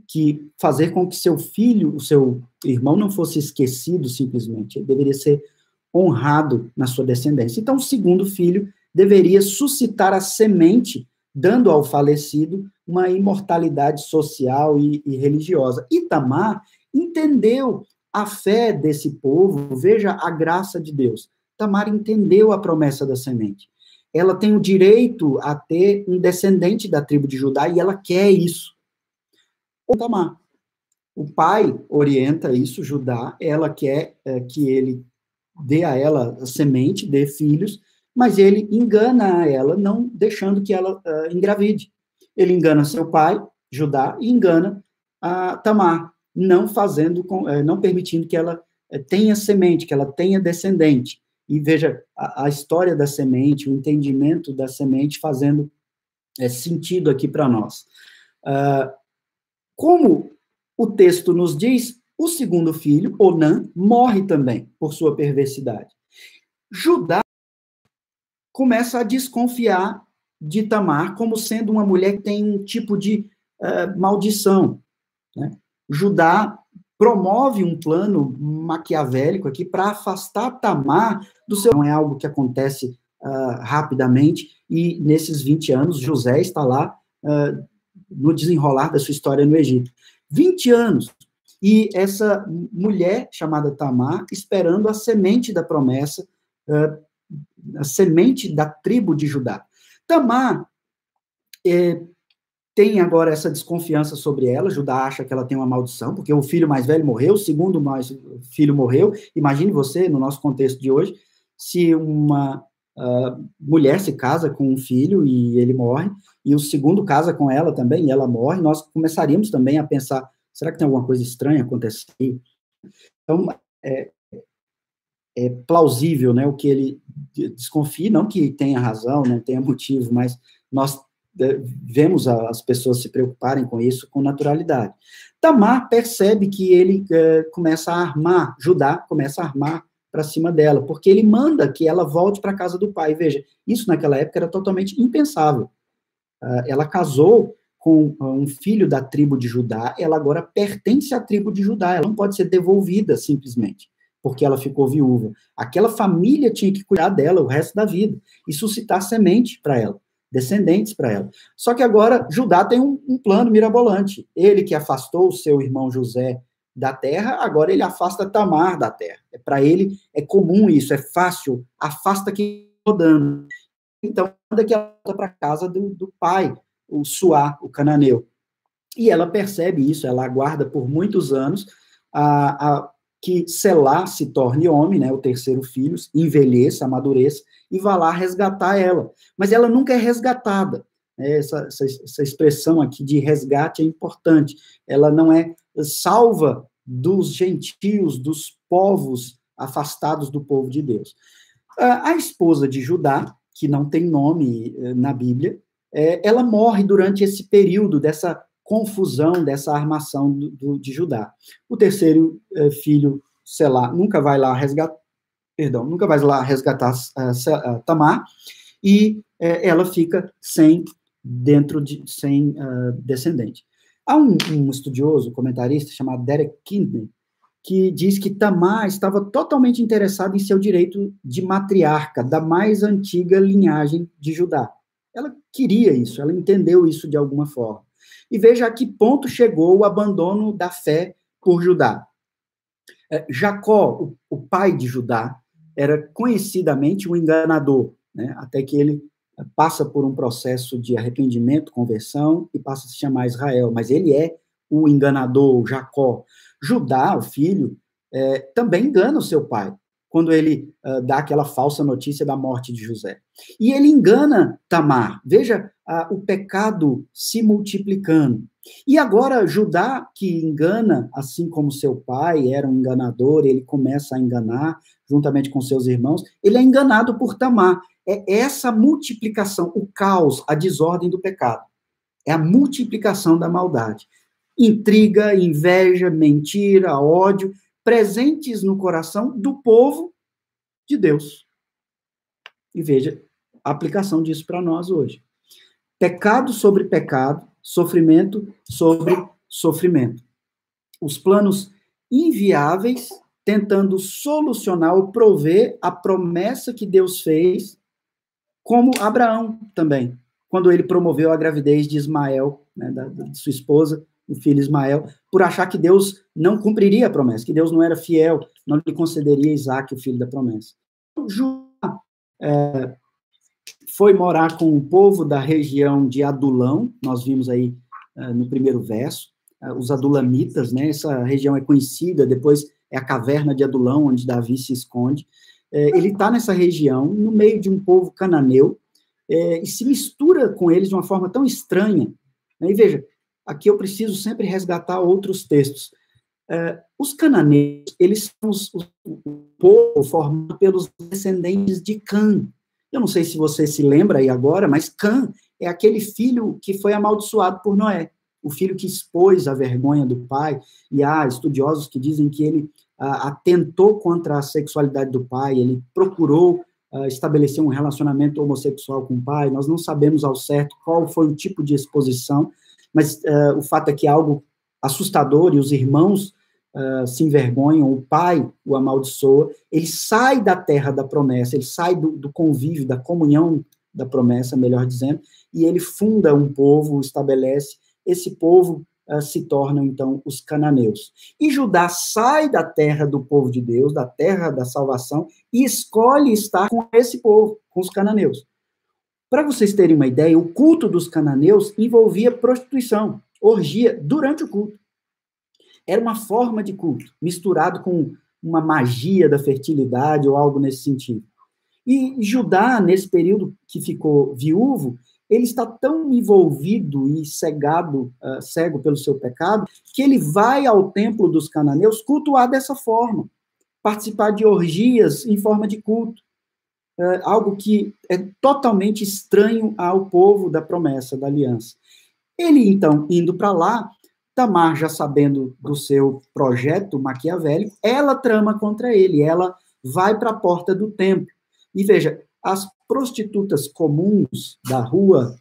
que fazer com que seu filho, o seu irmão, não fosse esquecido simplesmente. Ele deveria ser honrado na sua descendência. Então, o segundo filho deveria suscitar a semente, dando ao falecido uma imortalidade social e religiosa. E Tamar entendeu a fé desse povo, veja a graça de Deus. Tamar entendeu a promessa da semente. Ela tem o direito a ter um descendente da tribo de Judá, e ela quer isso. Tamar. O pai orienta isso, Judá, ela quer que ele dê a ela a semente, dê filhos, mas ele engana a ela, não deixando que ela engravide. Ele engana seu pai, Judá, e engana a Tamar, não permitindo que ela tenha semente, que ela tenha descendente. E veja, a história da semente, o entendimento da semente fazendo sentido aqui para nós. Como o texto nos diz, o segundo filho, Onã, morre também por sua perversidade. Judá começa a desconfiar de Tamar como sendo uma mulher que tem um tipo de maldição, né? Judá promove um plano maquiavélico aqui para afastar Tamar do seu... Não é algo que acontece rapidamente, e nesses 20 anos, José está lá no desenrolar da sua história no Egito. 20 anos, e essa mulher chamada Tamar, esperando a semente da promessa, a semente da tribo de Judá. Tamar tem agora essa desconfiança sobre ela. Judá acha que ela tem uma maldição, porque o filho mais velho morreu, o segundo filho morreu. Imagine você, no nosso contexto de hoje, se uma mulher se casa com um filho e ele morre, e o segundo casa com ela também e ela morre, nós começaríamos também a pensar, será que tem alguma coisa estranha acontecendo? Então, plausível, né, o que ele desconfia, não que tenha razão, não tenha motivo, mas nós vemos as pessoas se preocuparem com isso com naturalidade. Tamar percebe que ele começa a armar, Judá começa a armar para cima dela, porque ele manda que ela volte para a casa do pai. Veja, isso naquela época era totalmente impensável. Ela casou com um filho da tribo de Judá, ela agora pertence à tribo de Judá, ela não pode ser devolvida simplesmente, porque ela ficou viúva. Aquela família tinha que cuidar dela o resto da vida e suscitar semente para ela, descendentes para ela. Só que agora Judá tem um plano mirabolante. Ele que afastou o seu irmão José da terra, agora ele afasta Tamar da terra. Para ele é comum isso, é fácil, afasta quem está rodando. Então, manda que ela volta para a casa do pai, o Suá, o cananeu. E ela percebe isso, ela aguarda por muitos anos que Selá se torne homem, né, o terceiro filho, envelheça, amadureça, e vá lá resgatar ela. Mas ela nunca é resgatada. Essa expressão aqui de resgate é importante. Ela não é salva dos gentios, dos povos afastados do povo de Deus. A esposa de Judá, que não tem nome na Bíblia, ela morre durante esse período dessa confusão, dessa armação de Judá. O terceiro filho, Selá, nunca vai lá resgatar Tamar, e ela fica sem descendente. Há um estudioso, comentarista, chamado Derek Kidney, que diz que Tamar estava totalmente interessada em seu direito de matriarca, da mais antiga linhagem de Judá. Ela queria isso, ela entendeu isso de alguma forma. E veja a que ponto chegou o abandono da fé por Judá. Jacó, o pai de Judá, era conhecidamente um enganador, né? Até que ele passa por um processo de arrependimento, conversão, e passa a se chamar Israel, mas ele é o enganador, o Jacó. Judá, o filho, também engana o seu pai, quando ele dá aquela falsa notícia da morte de José. E ele engana Tamar. Veja o pecado se multiplicando. E agora, Judá, que engana, assim como seu pai era um enganador, ele começa a enganar, juntamente com seus irmãos, ele é enganado por Tamar. É essa multiplicação, o caos, a desordem do pecado. É a multiplicação da maldade. Intriga, inveja, mentira, ódio, presentes no coração do povo de Deus. E veja a aplicação disso para nós hoje. Pecado sobre pecado, sofrimento sobre sofrimento. Os planos inviáveis tentando solucionar ou prover a promessa que Deus fez, como Abraão também, quando ele promoveu a gravidez de Ismael, né, de sua esposa, o filho Ismael, por achar que Deus não cumpriria a promessa, que Deus não era fiel, não lhe concederia Isaac, o filho da promessa. Judá foi morar com o povo da região de Adulão, nós vimos aí no primeiro verso, os adulamitas, né, essa região é conhecida, depois é a caverna de Adulão, onde Davi se esconde. Ele está nessa região, no meio de um povo cananeu, e se mistura com eles de uma forma tão estranha. E veja, aqui eu preciso sempre resgatar outros textos. Os cananeus, eles são o povo formado pelos descendentes de Cã. Eu não sei se você se lembra aí agora, mas Cã é aquele filho que foi amaldiçoado por Noé, o filho que expôs a vergonha do pai, e há estudiosos que dizem que ele atentou contra a sexualidade do pai, ele procurou estabelecer um relacionamento homossexual com o pai, nós não sabemos ao certo qual foi o tipo de exposição, mas o fato é que é algo assustador, e os irmãos se envergonham, o pai o amaldiçoa, ele sai da terra da promessa, ele sai do convívio, da comunhão da promessa, melhor dizendo, e ele funda um povo, estabelece, esse povo se tornam, então, os cananeus. E Judá sai da terra do povo de Deus, da terra da salvação, e escolhe estar com esse povo, com os cananeus. Para vocês terem uma ideia, o culto dos cananeus envolvia prostituição, orgia, durante o culto. Era uma forma de culto, misturado com uma magia da fertilidade ou algo nesse sentido. E Judá, nesse período que ficou viúvo, ele está tão envolvido e cego pelo seu pecado, que ele vai ao templo dos cananeus cultuar dessa forma. participar de orgias em forma de culto, algo que é totalmente estranho ao povo da promessa, da aliança. Ele, então, indo para lá, Tamar, já sabendo do seu projeto maquiavélico, ela trama contra ele, ela vai para a porta do templo. E veja, as prostitutas comuns da rua,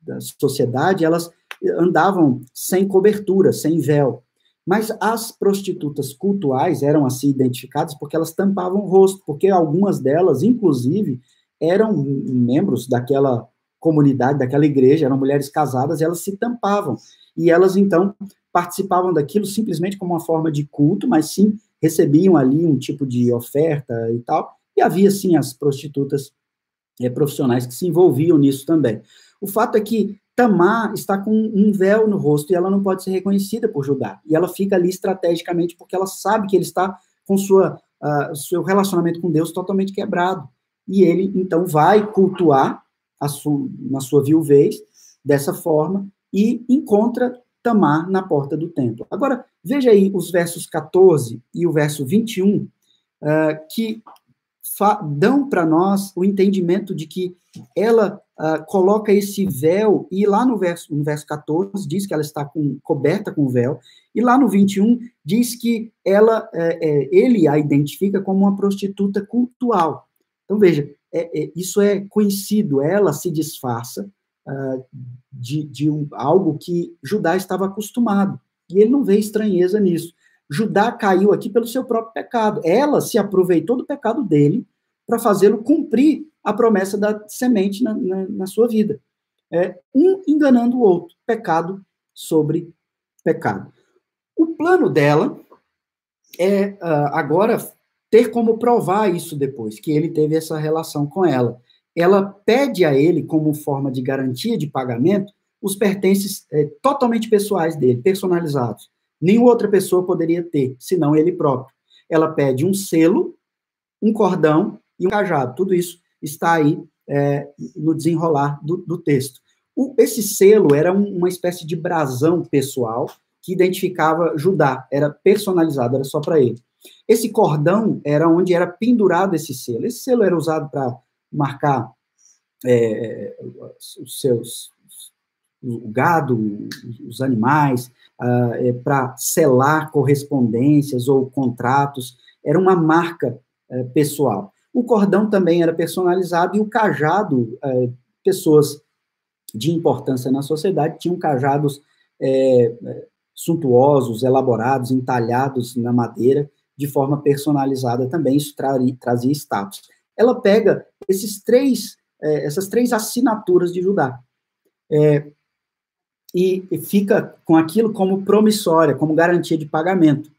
da sociedade, elas andavam sem cobertura, sem véu. Mas as prostitutas cultuais eram assim identificadas porque elas tampavam o rosto, porque algumas delas, inclusive, eram membros daquela comunidade, daquela igreja, eram mulheres casadas, e elas se tampavam. E elas, então, participavam daquilo simplesmente como uma forma de culto, mas sim recebiam ali um tipo de oferta e tal. E havia, sim, as prostitutas profissionais que se envolviam nisso também. O fato é que Tamar está com um véu no rosto e ela não pode ser reconhecida por Judá. E ela fica ali estrategicamente porque ela sabe que ele está com seu relacionamento com Deus totalmente quebrado. E ele, então, vai cultuar na sua viuvez dessa forma e encontra Tamar na porta do templo. Agora, veja aí os versos 14 e o verso 21, que dão para nós o entendimento de que ela coloca esse véu, e lá no verso 14 diz que ela está coberta com o véu, e lá no 21 diz que ele a identifica como uma prostituta cultual. Então, veja, isso é conhecido, ela se disfarça de algo que Judá estava acostumado, e ele não vê estranheza nisso. Judá caiu aqui pelo seu próprio pecado. Ela se aproveitou do pecado dele para fazê-lo cumprir a promessa da semente na sua vida. Um enganando o outro, pecado sobre pecado. O plano dela é agora ter como provar isso depois, que ele teve essa relação com ela. Ela pede a ele, como forma de garantia de pagamento, os pertences totalmente pessoais dele, personalizados. Nenhuma outra pessoa poderia ter, senão ele próprio. Ela pede um selo, um cordão e um cajado. Tudo isso está aí no desenrolar do texto. Esse selo era uma espécie de brasão pessoal que identificava Judá, era personalizado, era só para ele. Esse cordão era onde era pendurado esse selo. Esse selo era usado para marcar o gado, os animais, para selar correspondências ou contratos. Era uma marca pessoal. O cordão também era personalizado e o cajado, pessoas de importância na sociedade tinham cajados suntuosos, elaborados, entalhados na madeira, de forma personalizada também, isso trazia status. Ela pega essas três assinaturas de Judá, e fica com aquilo como promissória, como garantia de pagamento.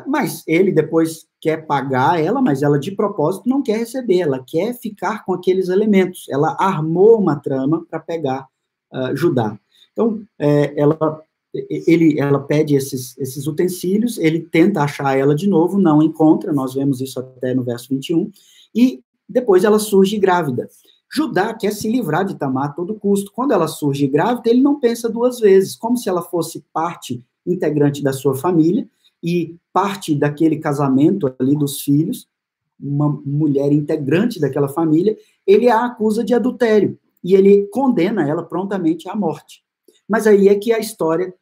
Mas ele depois quer pagar ela, mas ela de propósito não quer receber, ela quer ficar com aqueles elementos. Ela armou uma trama para pegar Judá. Então, ela pede esses utensílios, ele tenta achar ela de novo, não encontra, nós vemos isso até no verso 21, e depois ela surge grávida. Judá quer se livrar de Tamar a todo custo. Quando ela surge grávida, ele não pensa duas vezes, como se ela fosse parte integrante da sua família e parte daquele casamento ali dos filhos, uma mulher integrante daquela família, ele a acusa de adultério e ele condena ela prontamente à morte. Mas aí é que a história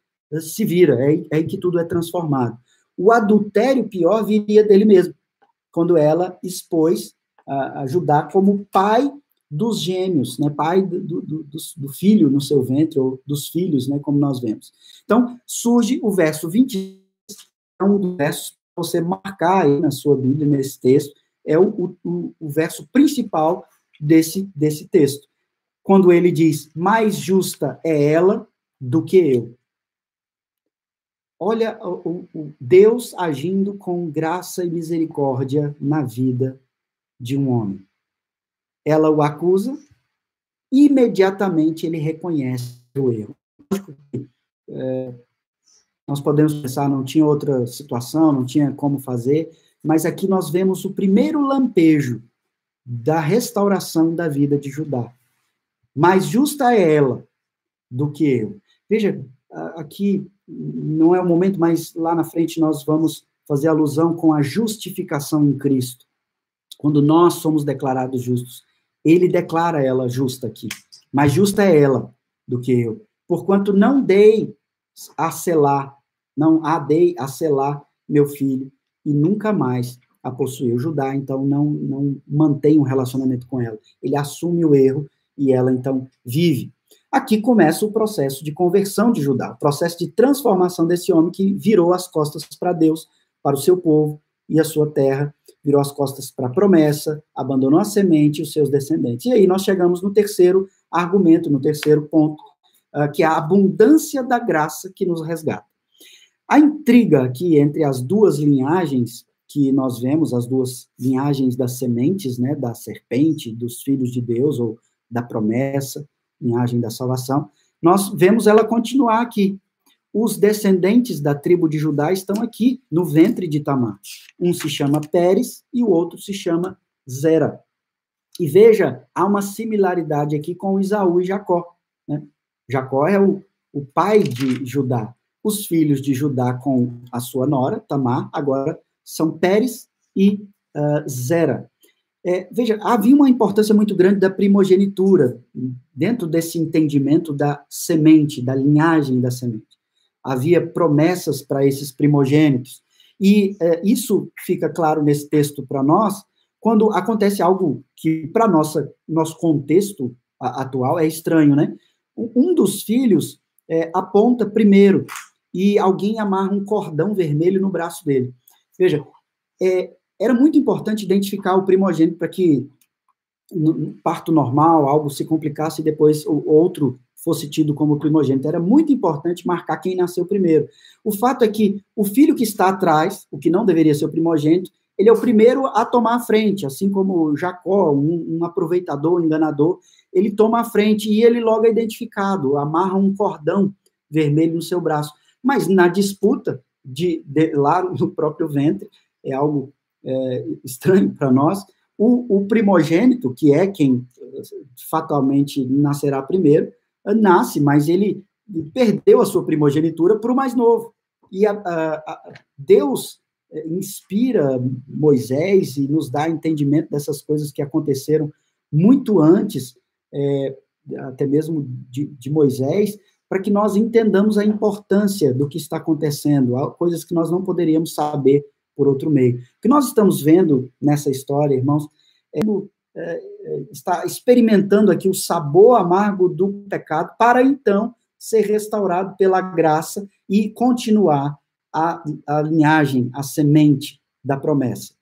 se vira, é aí que tudo é transformado. O adultério pior viria dele mesmo, quando ela expôs a Judá como pai dos gêmeos, né, pai do filho no seu ventre, ou dos filhos, né, como nós vemos. Então, surge o verso 20, é um dos versos para você marcar aí na sua Bíblia, nesse texto, é o verso principal desse texto. Quando ele diz, mais justa é ela do que eu. Olha o Deus agindo com graça e misericórdia na vida de um homem. Ela o acusa, e imediatamente ele reconhece o erro. Nós podemos pensar, não tinha outra situação, não tinha como fazer, mas aqui nós vemos o primeiro lampejo da restauração da vida de Judá. Mais justa é ela do que eu. Veja, aqui não é o momento, mas lá na frente nós vamos fazer alusão com a justificação em Cristo. Quando nós somos declarados justos, ele declara ela justa aqui. Mais justa é ela do que eu. Porquanto não dei a selar meu filho e nunca mais a possuiu. Judá, então, não mantém um relacionamento com ela. Ele assume o erro e ela, então, vive. Aqui começa o processo de conversão de Judá, o processo de transformação desse homem que virou as costas para Deus, para o seu povo e a sua terra, virou as costas para a promessa, abandonou a semente e os seus descendentes. E aí nós chegamos no terceiro argumento, no terceiro ponto, que é a abundância da graça que nos resgata. A intriga aqui entre as duas linhagens que nós vemos, as duas linhagens das sementes, né, da serpente, dos filhos de Deus, ou da promessa, linhagem da salvação, nós vemos ela continuar aqui. Os descendentes da tribo de Judá estão aqui, no ventre de Tamar. Um se chama Pérez e o outro se chama Zera. E veja, há uma similaridade aqui com Esaú e Jacó, né? Jacó é o pai de Judá. Os filhos de Judá com a sua nora, Tamar, agora são Pérez e Zera. Veja, havia uma importância muito grande da primogenitura, dentro desse entendimento da semente, da linhagem da semente. Havia promessas para esses primogênitos. E isso fica claro nesse texto para nós, quando acontece algo que, para nosso contexto atual, é estranho, né? Um dos filhos aponta primeiro, e alguém amarra um cordão vermelho no braço dele. Veja, era muito importante identificar o primogênito para que, no parto normal, algo se complicasse e depois o outro fosse tido como primogênito. Era muito importante marcar quem nasceu primeiro. O fato é que o filho que está atrás, o que não deveria ser o primogênito, ele é o primeiro a tomar a frente, assim como Jacó, um aproveitador, um enganador, ele toma a frente e ele logo é identificado, amarra um cordão vermelho no seu braço. Mas na disputa, lá no próprio ventre, é algo estranho para nós, o primogênito, que é quem fatalmente nascerá primeiro, nasce, mas ele perdeu a sua primogenitura para o mais novo. E Deus inspira Moisés e nos dá entendimento dessas coisas que aconteceram muito antes, até mesmo de Moisés, para que nós entendamos a importância do que está acontecendo, coisas que nós não poderíamos saber por outro meio. O que nós estamos vendo nessa história, irmãos, está experimentando aqui o sabor amargo do pecado para então ser restaurado pela graça e continuar a linhagem, a semente da promessa,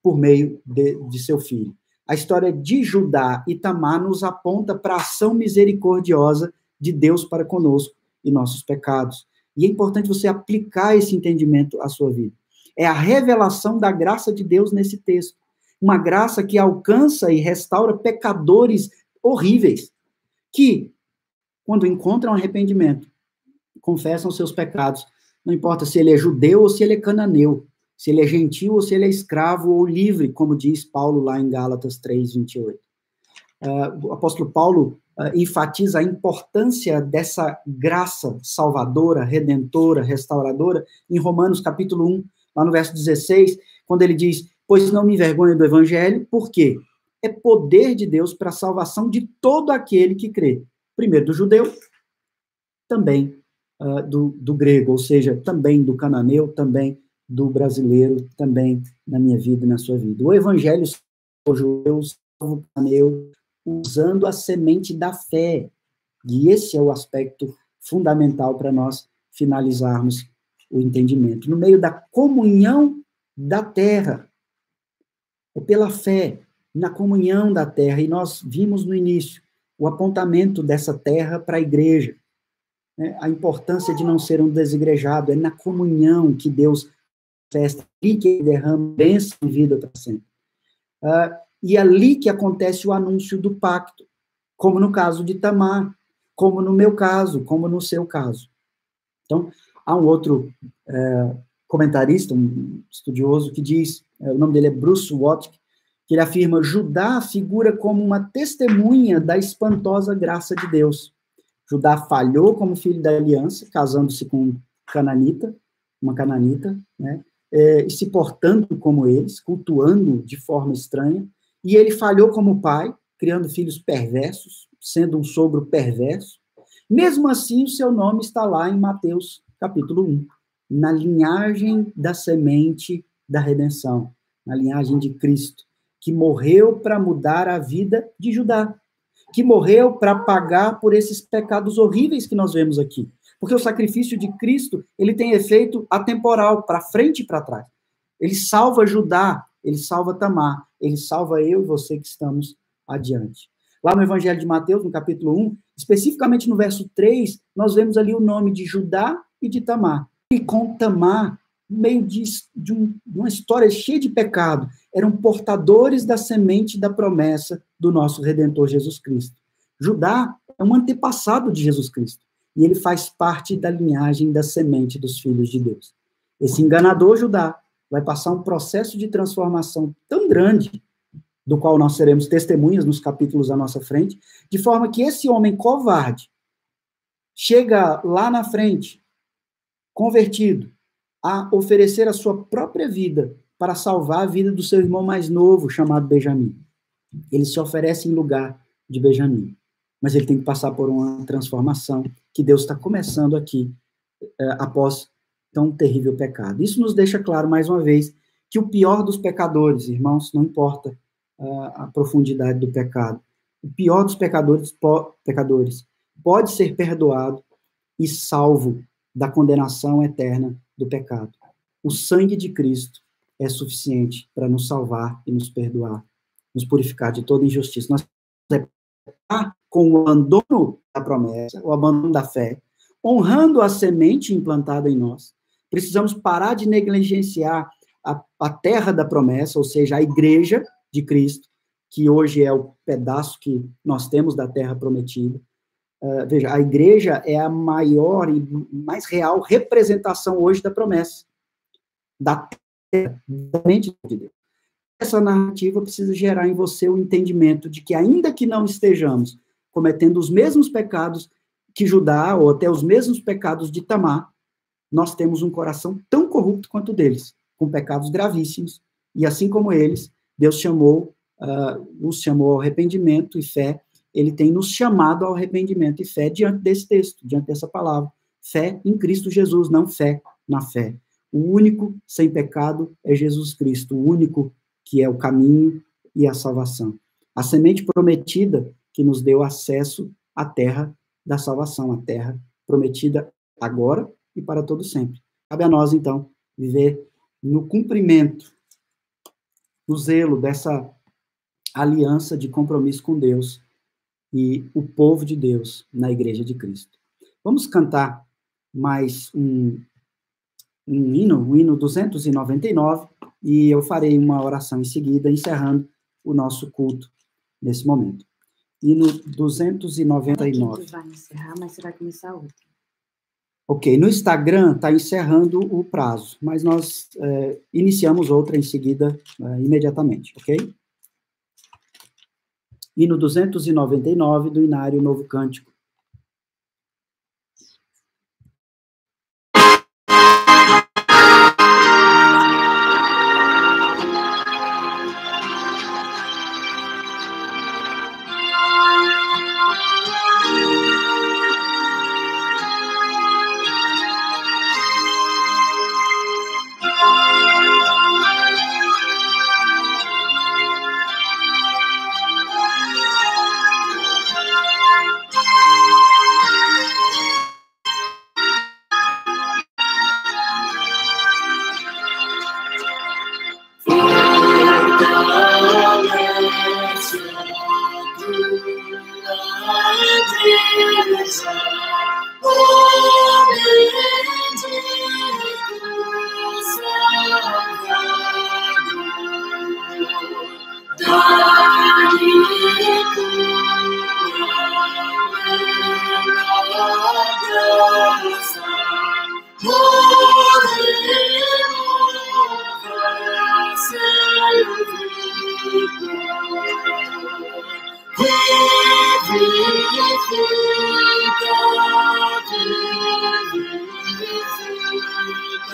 por meio de seu filho. A história de Judá e Tamar nos aponta para a ação misericordiosa de Deus para conosco e nossos pecados. E é importante você aplicar esse entendimento à sua vida. É a revelação da graça de Deus nesse texto. Uma graça que alcança e restaura pecadores horríveis, que, quando encontram arrependimento, confessam seus pecados, não importa se ele é judeu ou se ele é cananeu, se ele é gentil ou se ele é escravo ou livre, como diz Paulo lá em Gálatas 3:28. O apóstolo Paulo enfatiza a importância dessa graça salvadora, redentora, restauradora, em Romanos capítulo 1, lá no verso 16, quando ele diz: pois não me envergonho do evangelho, por quê? É poder de Deus para a salvação de todo aquele que crê. Primeiro do judeu, também do grego, ou seja, também do cananeu, também do brasileiro, também na minha vida e na sua vida. O evangelho salva o judeu, salva o cananeu, usando a semente da fé. E esse é o aspecto fundamental para nós finalizarmos o entendimento. No meio da comunhão da terra, é pela fé, na comunhão da terra, e nós vimos no início o apontamento dessa terra para a igreja, né? A importância de não ser um desigrejado, é na comunhão que Deus festa, e que Ele derrama bênção e vida para sempre. E ali que acontece o anúncio do pacto, como no caso de Tamar, como no meu caso, como no seu caso. Então, há um outro comentarista, um estudioso, que diz, o nome dele é Bruce Watke, que ele afirma: Judá figura como uma testemunha da espantosa graça de Deus. Judá falhou como filho da aliança, casando-se com Cananita, uma cananita, né? E se portando como eles, cultuando de forma estranha, e ele falhou como pai, criando filhos perversos, sendo um sogro perverso. Mesmo assim, o seu nome está lá em Mateus, capítulo 1, na linhagem da semente da redenção, na linhagem de Cristo, que morreu para mudar a vida de Judá, que morreu para pagar por esses pecados horríveis que nós vemos aqui. Porque o sacrifício de Cristo, ele tem efeito atemporal, para frente e para trás. Ele salva Judá, ele salva Tamar, ele salva eu e você que estamos adiante. Lá no Evangelho de Mateus, no capítulo 1, especificamente no verso 3, nós vemos ali o nome de Judá e de Tamar. E com Tamar, no meio de uma história cheia de pecado, eram portadores da semente da promessa do nosso Redentor Jesus Cristo. Judá é um antepassado de Jesus Cristo. E ele faz parte da linhagem da semente dos filhos de Deus. Esse enganador Judá vai passar um processo de transformação tão grande, do qual nós seremos testemunhas nos capítulos à nossa frente, de forma que esse homem covarde chega lá na frente, convertido, a oferecer a sua própria vida para salvar a vida do seu irmão mais novo, chamado Benjamim. Ele se oferece em lugar de Benjamim. Mas ele tem que passar por uma transformação que Deus está começando aqui, após tão terrível pecado. Isso nos deixa claro, mais uma vez, que o pior dos pecadores, irmãos, não importa a profundidade do pecado, o pior dos pecadores pode ser perdoado e salvo da condenação eterna do pecado. O sangue de Cristo é suficiente para nos salvar e nos perdoar, nos purificar de toda injustiça. Nós com o abandono da promessa, o abandono da fé, honrando a semente implantada em nós. Precisamos parar de negligenciar a terra da promessa, ou seja, a igreja de Cristo, que hoje é o pedaço que nós temos da terra prometida. Veja, a igreja é a maior e mais real representação hoje da promessa, da terra, da mente de Deus. Essa narrativa precisa gerar em você o entendimento de que, ainda que não estejamos cometendo os mesmos pecados que Judá, ou até os mesmos pecados de Tamar, nós temos um coração tão corrupto quanto o deles, com pecados gravíssimos, e assim como eles, Deus nos chamou ao arrependimento e fé, ele tem nos chamado ao arrependimento e fé diante desse texto, diante dessa palavra. Fé em Cristo Jesus, não fé na fé. O único sem pecado é Jesus Cristo, o único que é o caminho e a salvação. A semente prometida que nos deu acesso à terra da salvação, a terra prometida agora e para todo sempre. Cabe a nós, então, viver no cumprimento, no zelo dessa aliança de compromisso com Deus e o povo de Deus na Igreja de Cristo. Vamos cantar mais um hino, o hino 299, e eu farei uma oração em seguida, encerrando o nosso culto nesse momento. Hino 299. Vai encerrar, mas você vai começar outra. Ok, no Instagram está encerrando o prazo, mas nós iniciamos outra em seguida, imediatamente, ok? Hino 299 do Inário Novo Cântico.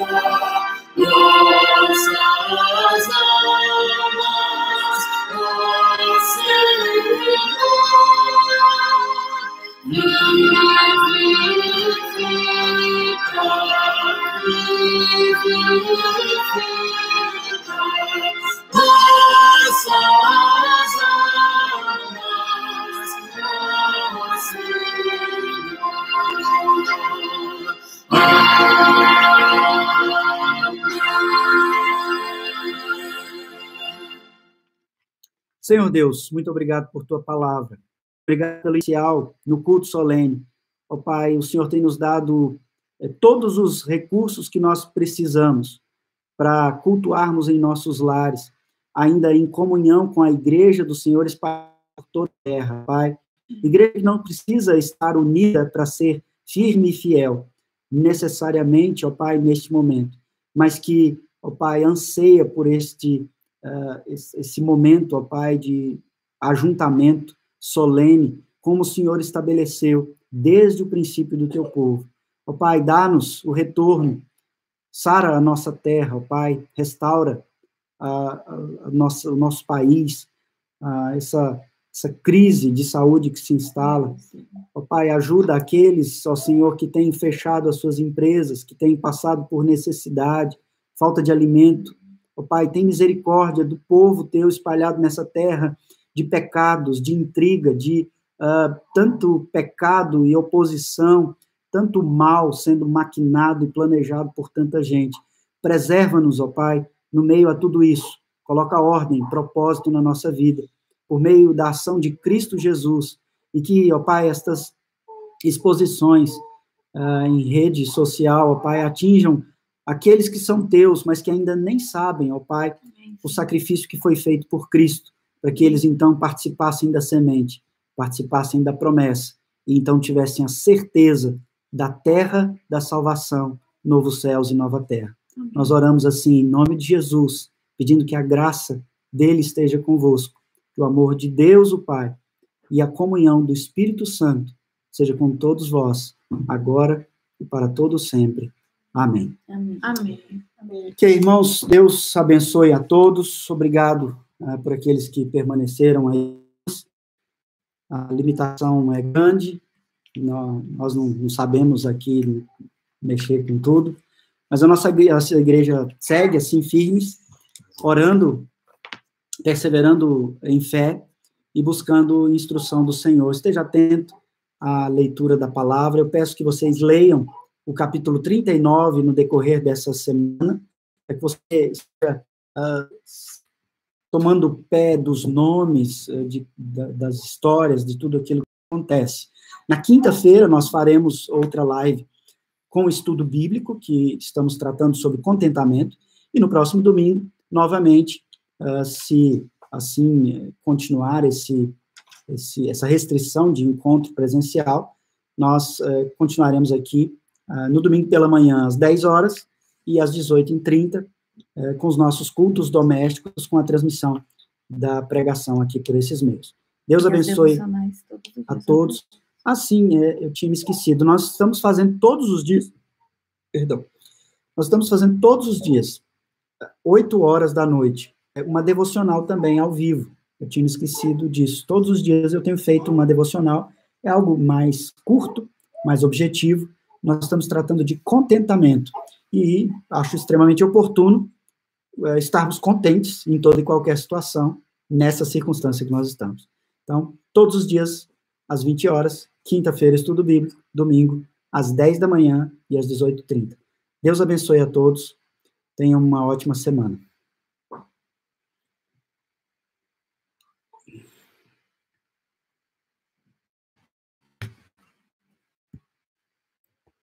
nossas almas, ó Senhor. Senhor Deus, muito obrigado por tua palavra. Obrigado pelo inicial no culto solene. Ó Pai, o Senhor tem nos dado todos os recursos que nós precisamos para cultuarmos em nossos lares, ainda em comunhão com a igreja do Senhor espalhada por toda a terra, Pai. A igreja não precisa estar unida para ser firme e fiel, necessariamente, ó Pai, neste momento, mas que, ó Pai, anseia por esse momento, ó Pai, de ajuntamento solene, como o Senhor estabeleceu desde o princípio do teu povo. Ó Pai, dá-nos o retorno, sara a nossa terra, ó Pai, restaura o nosso país, essa crise de saúde que se instala. Ó Pai, ajuda aqueles, ó Senhor, que têm fechado as suas empresas, que têm passado por necessidade, falta de alimento. Ó Pai, tem misericórdia do povo teu espalhado nessa terra, de pecados, de intriga, de tanto pecado e oposição, tanto mal sendo maquinado e planejado por tanta gente. Preserva-nos, ó Pai, no meio a tudo isso. Coloca ordem, propósito na nossa vida, por meio da ação de Cristo Jesus, e que, ó Pai, estas exposições em rede social, ó Pai, atinjam aqueles que são teus, mas que ainda nem sabem, ó Pai, o sacrifício que foi feito por Cristo, para que eles, então, participassem da semente, participassem da promessa, e então tivessem a certeza da terra da salvação, novos céus e nova terra. Amém. Nós oramos assim, em nome de Jesus, pedindo que a graça dele esteja convosco, que o amor de Deus, o Pai, e a comunhão do Espírito Santo seja com todos vós, agora e para todos sempre. Amém. Amém. Amém. Ok, irmãos, Deus abençoe a todos. Obrigado por aqueles que permaneceram aí. A limitação é grande, nós não sabemos aqui mexer com tudo, mas a nossa igreja segue assim firmes, orando, perseverando em fé e buscando instrução do Senhor. Esteja atento à leitura da palavra. Eu peço que vocês leiam o capítulo 39 no decorrer dessa semana, para que você esteja tomando pé dos nomes, das histórias, de tudo aquilo que acontece. Na quinta-feira, nós faremos outra live com o estudo bíblico, que estamos tratando sobre contentamento, e no próximo domingo, novamente, se assim continuar essa restrição de encontro presencial, nós continuaremos aqui no domingo pela manhã, às 10 horas, e às 18h30, com os nossos cultos domésticos, com a transmissão da pregação aqui por esses meios. Deus abençoe a todos. Assim, eu tinha me esquecido, nós estamos fazendo todos os dias, nós estamos fazendo todos os dias, 8 horas da noite, uma devocional também ao vivo. Eu tinha me esquecido disso. Todos os dias eu tenho feito uma devocional, é algo mais curto, mais objetivo. Nós estamos tratando de contentamento, e acho extremamente oportuno estarmos contentes em toda e qualquer situação, nessa circunstância que nós estamos. Então, todos os dias, às 20 horas, quinta-feira, estudo bíblico, domingo, às 10 da manhã e às 18h30. Deus abençoe a todos, tenham uma ótima semana.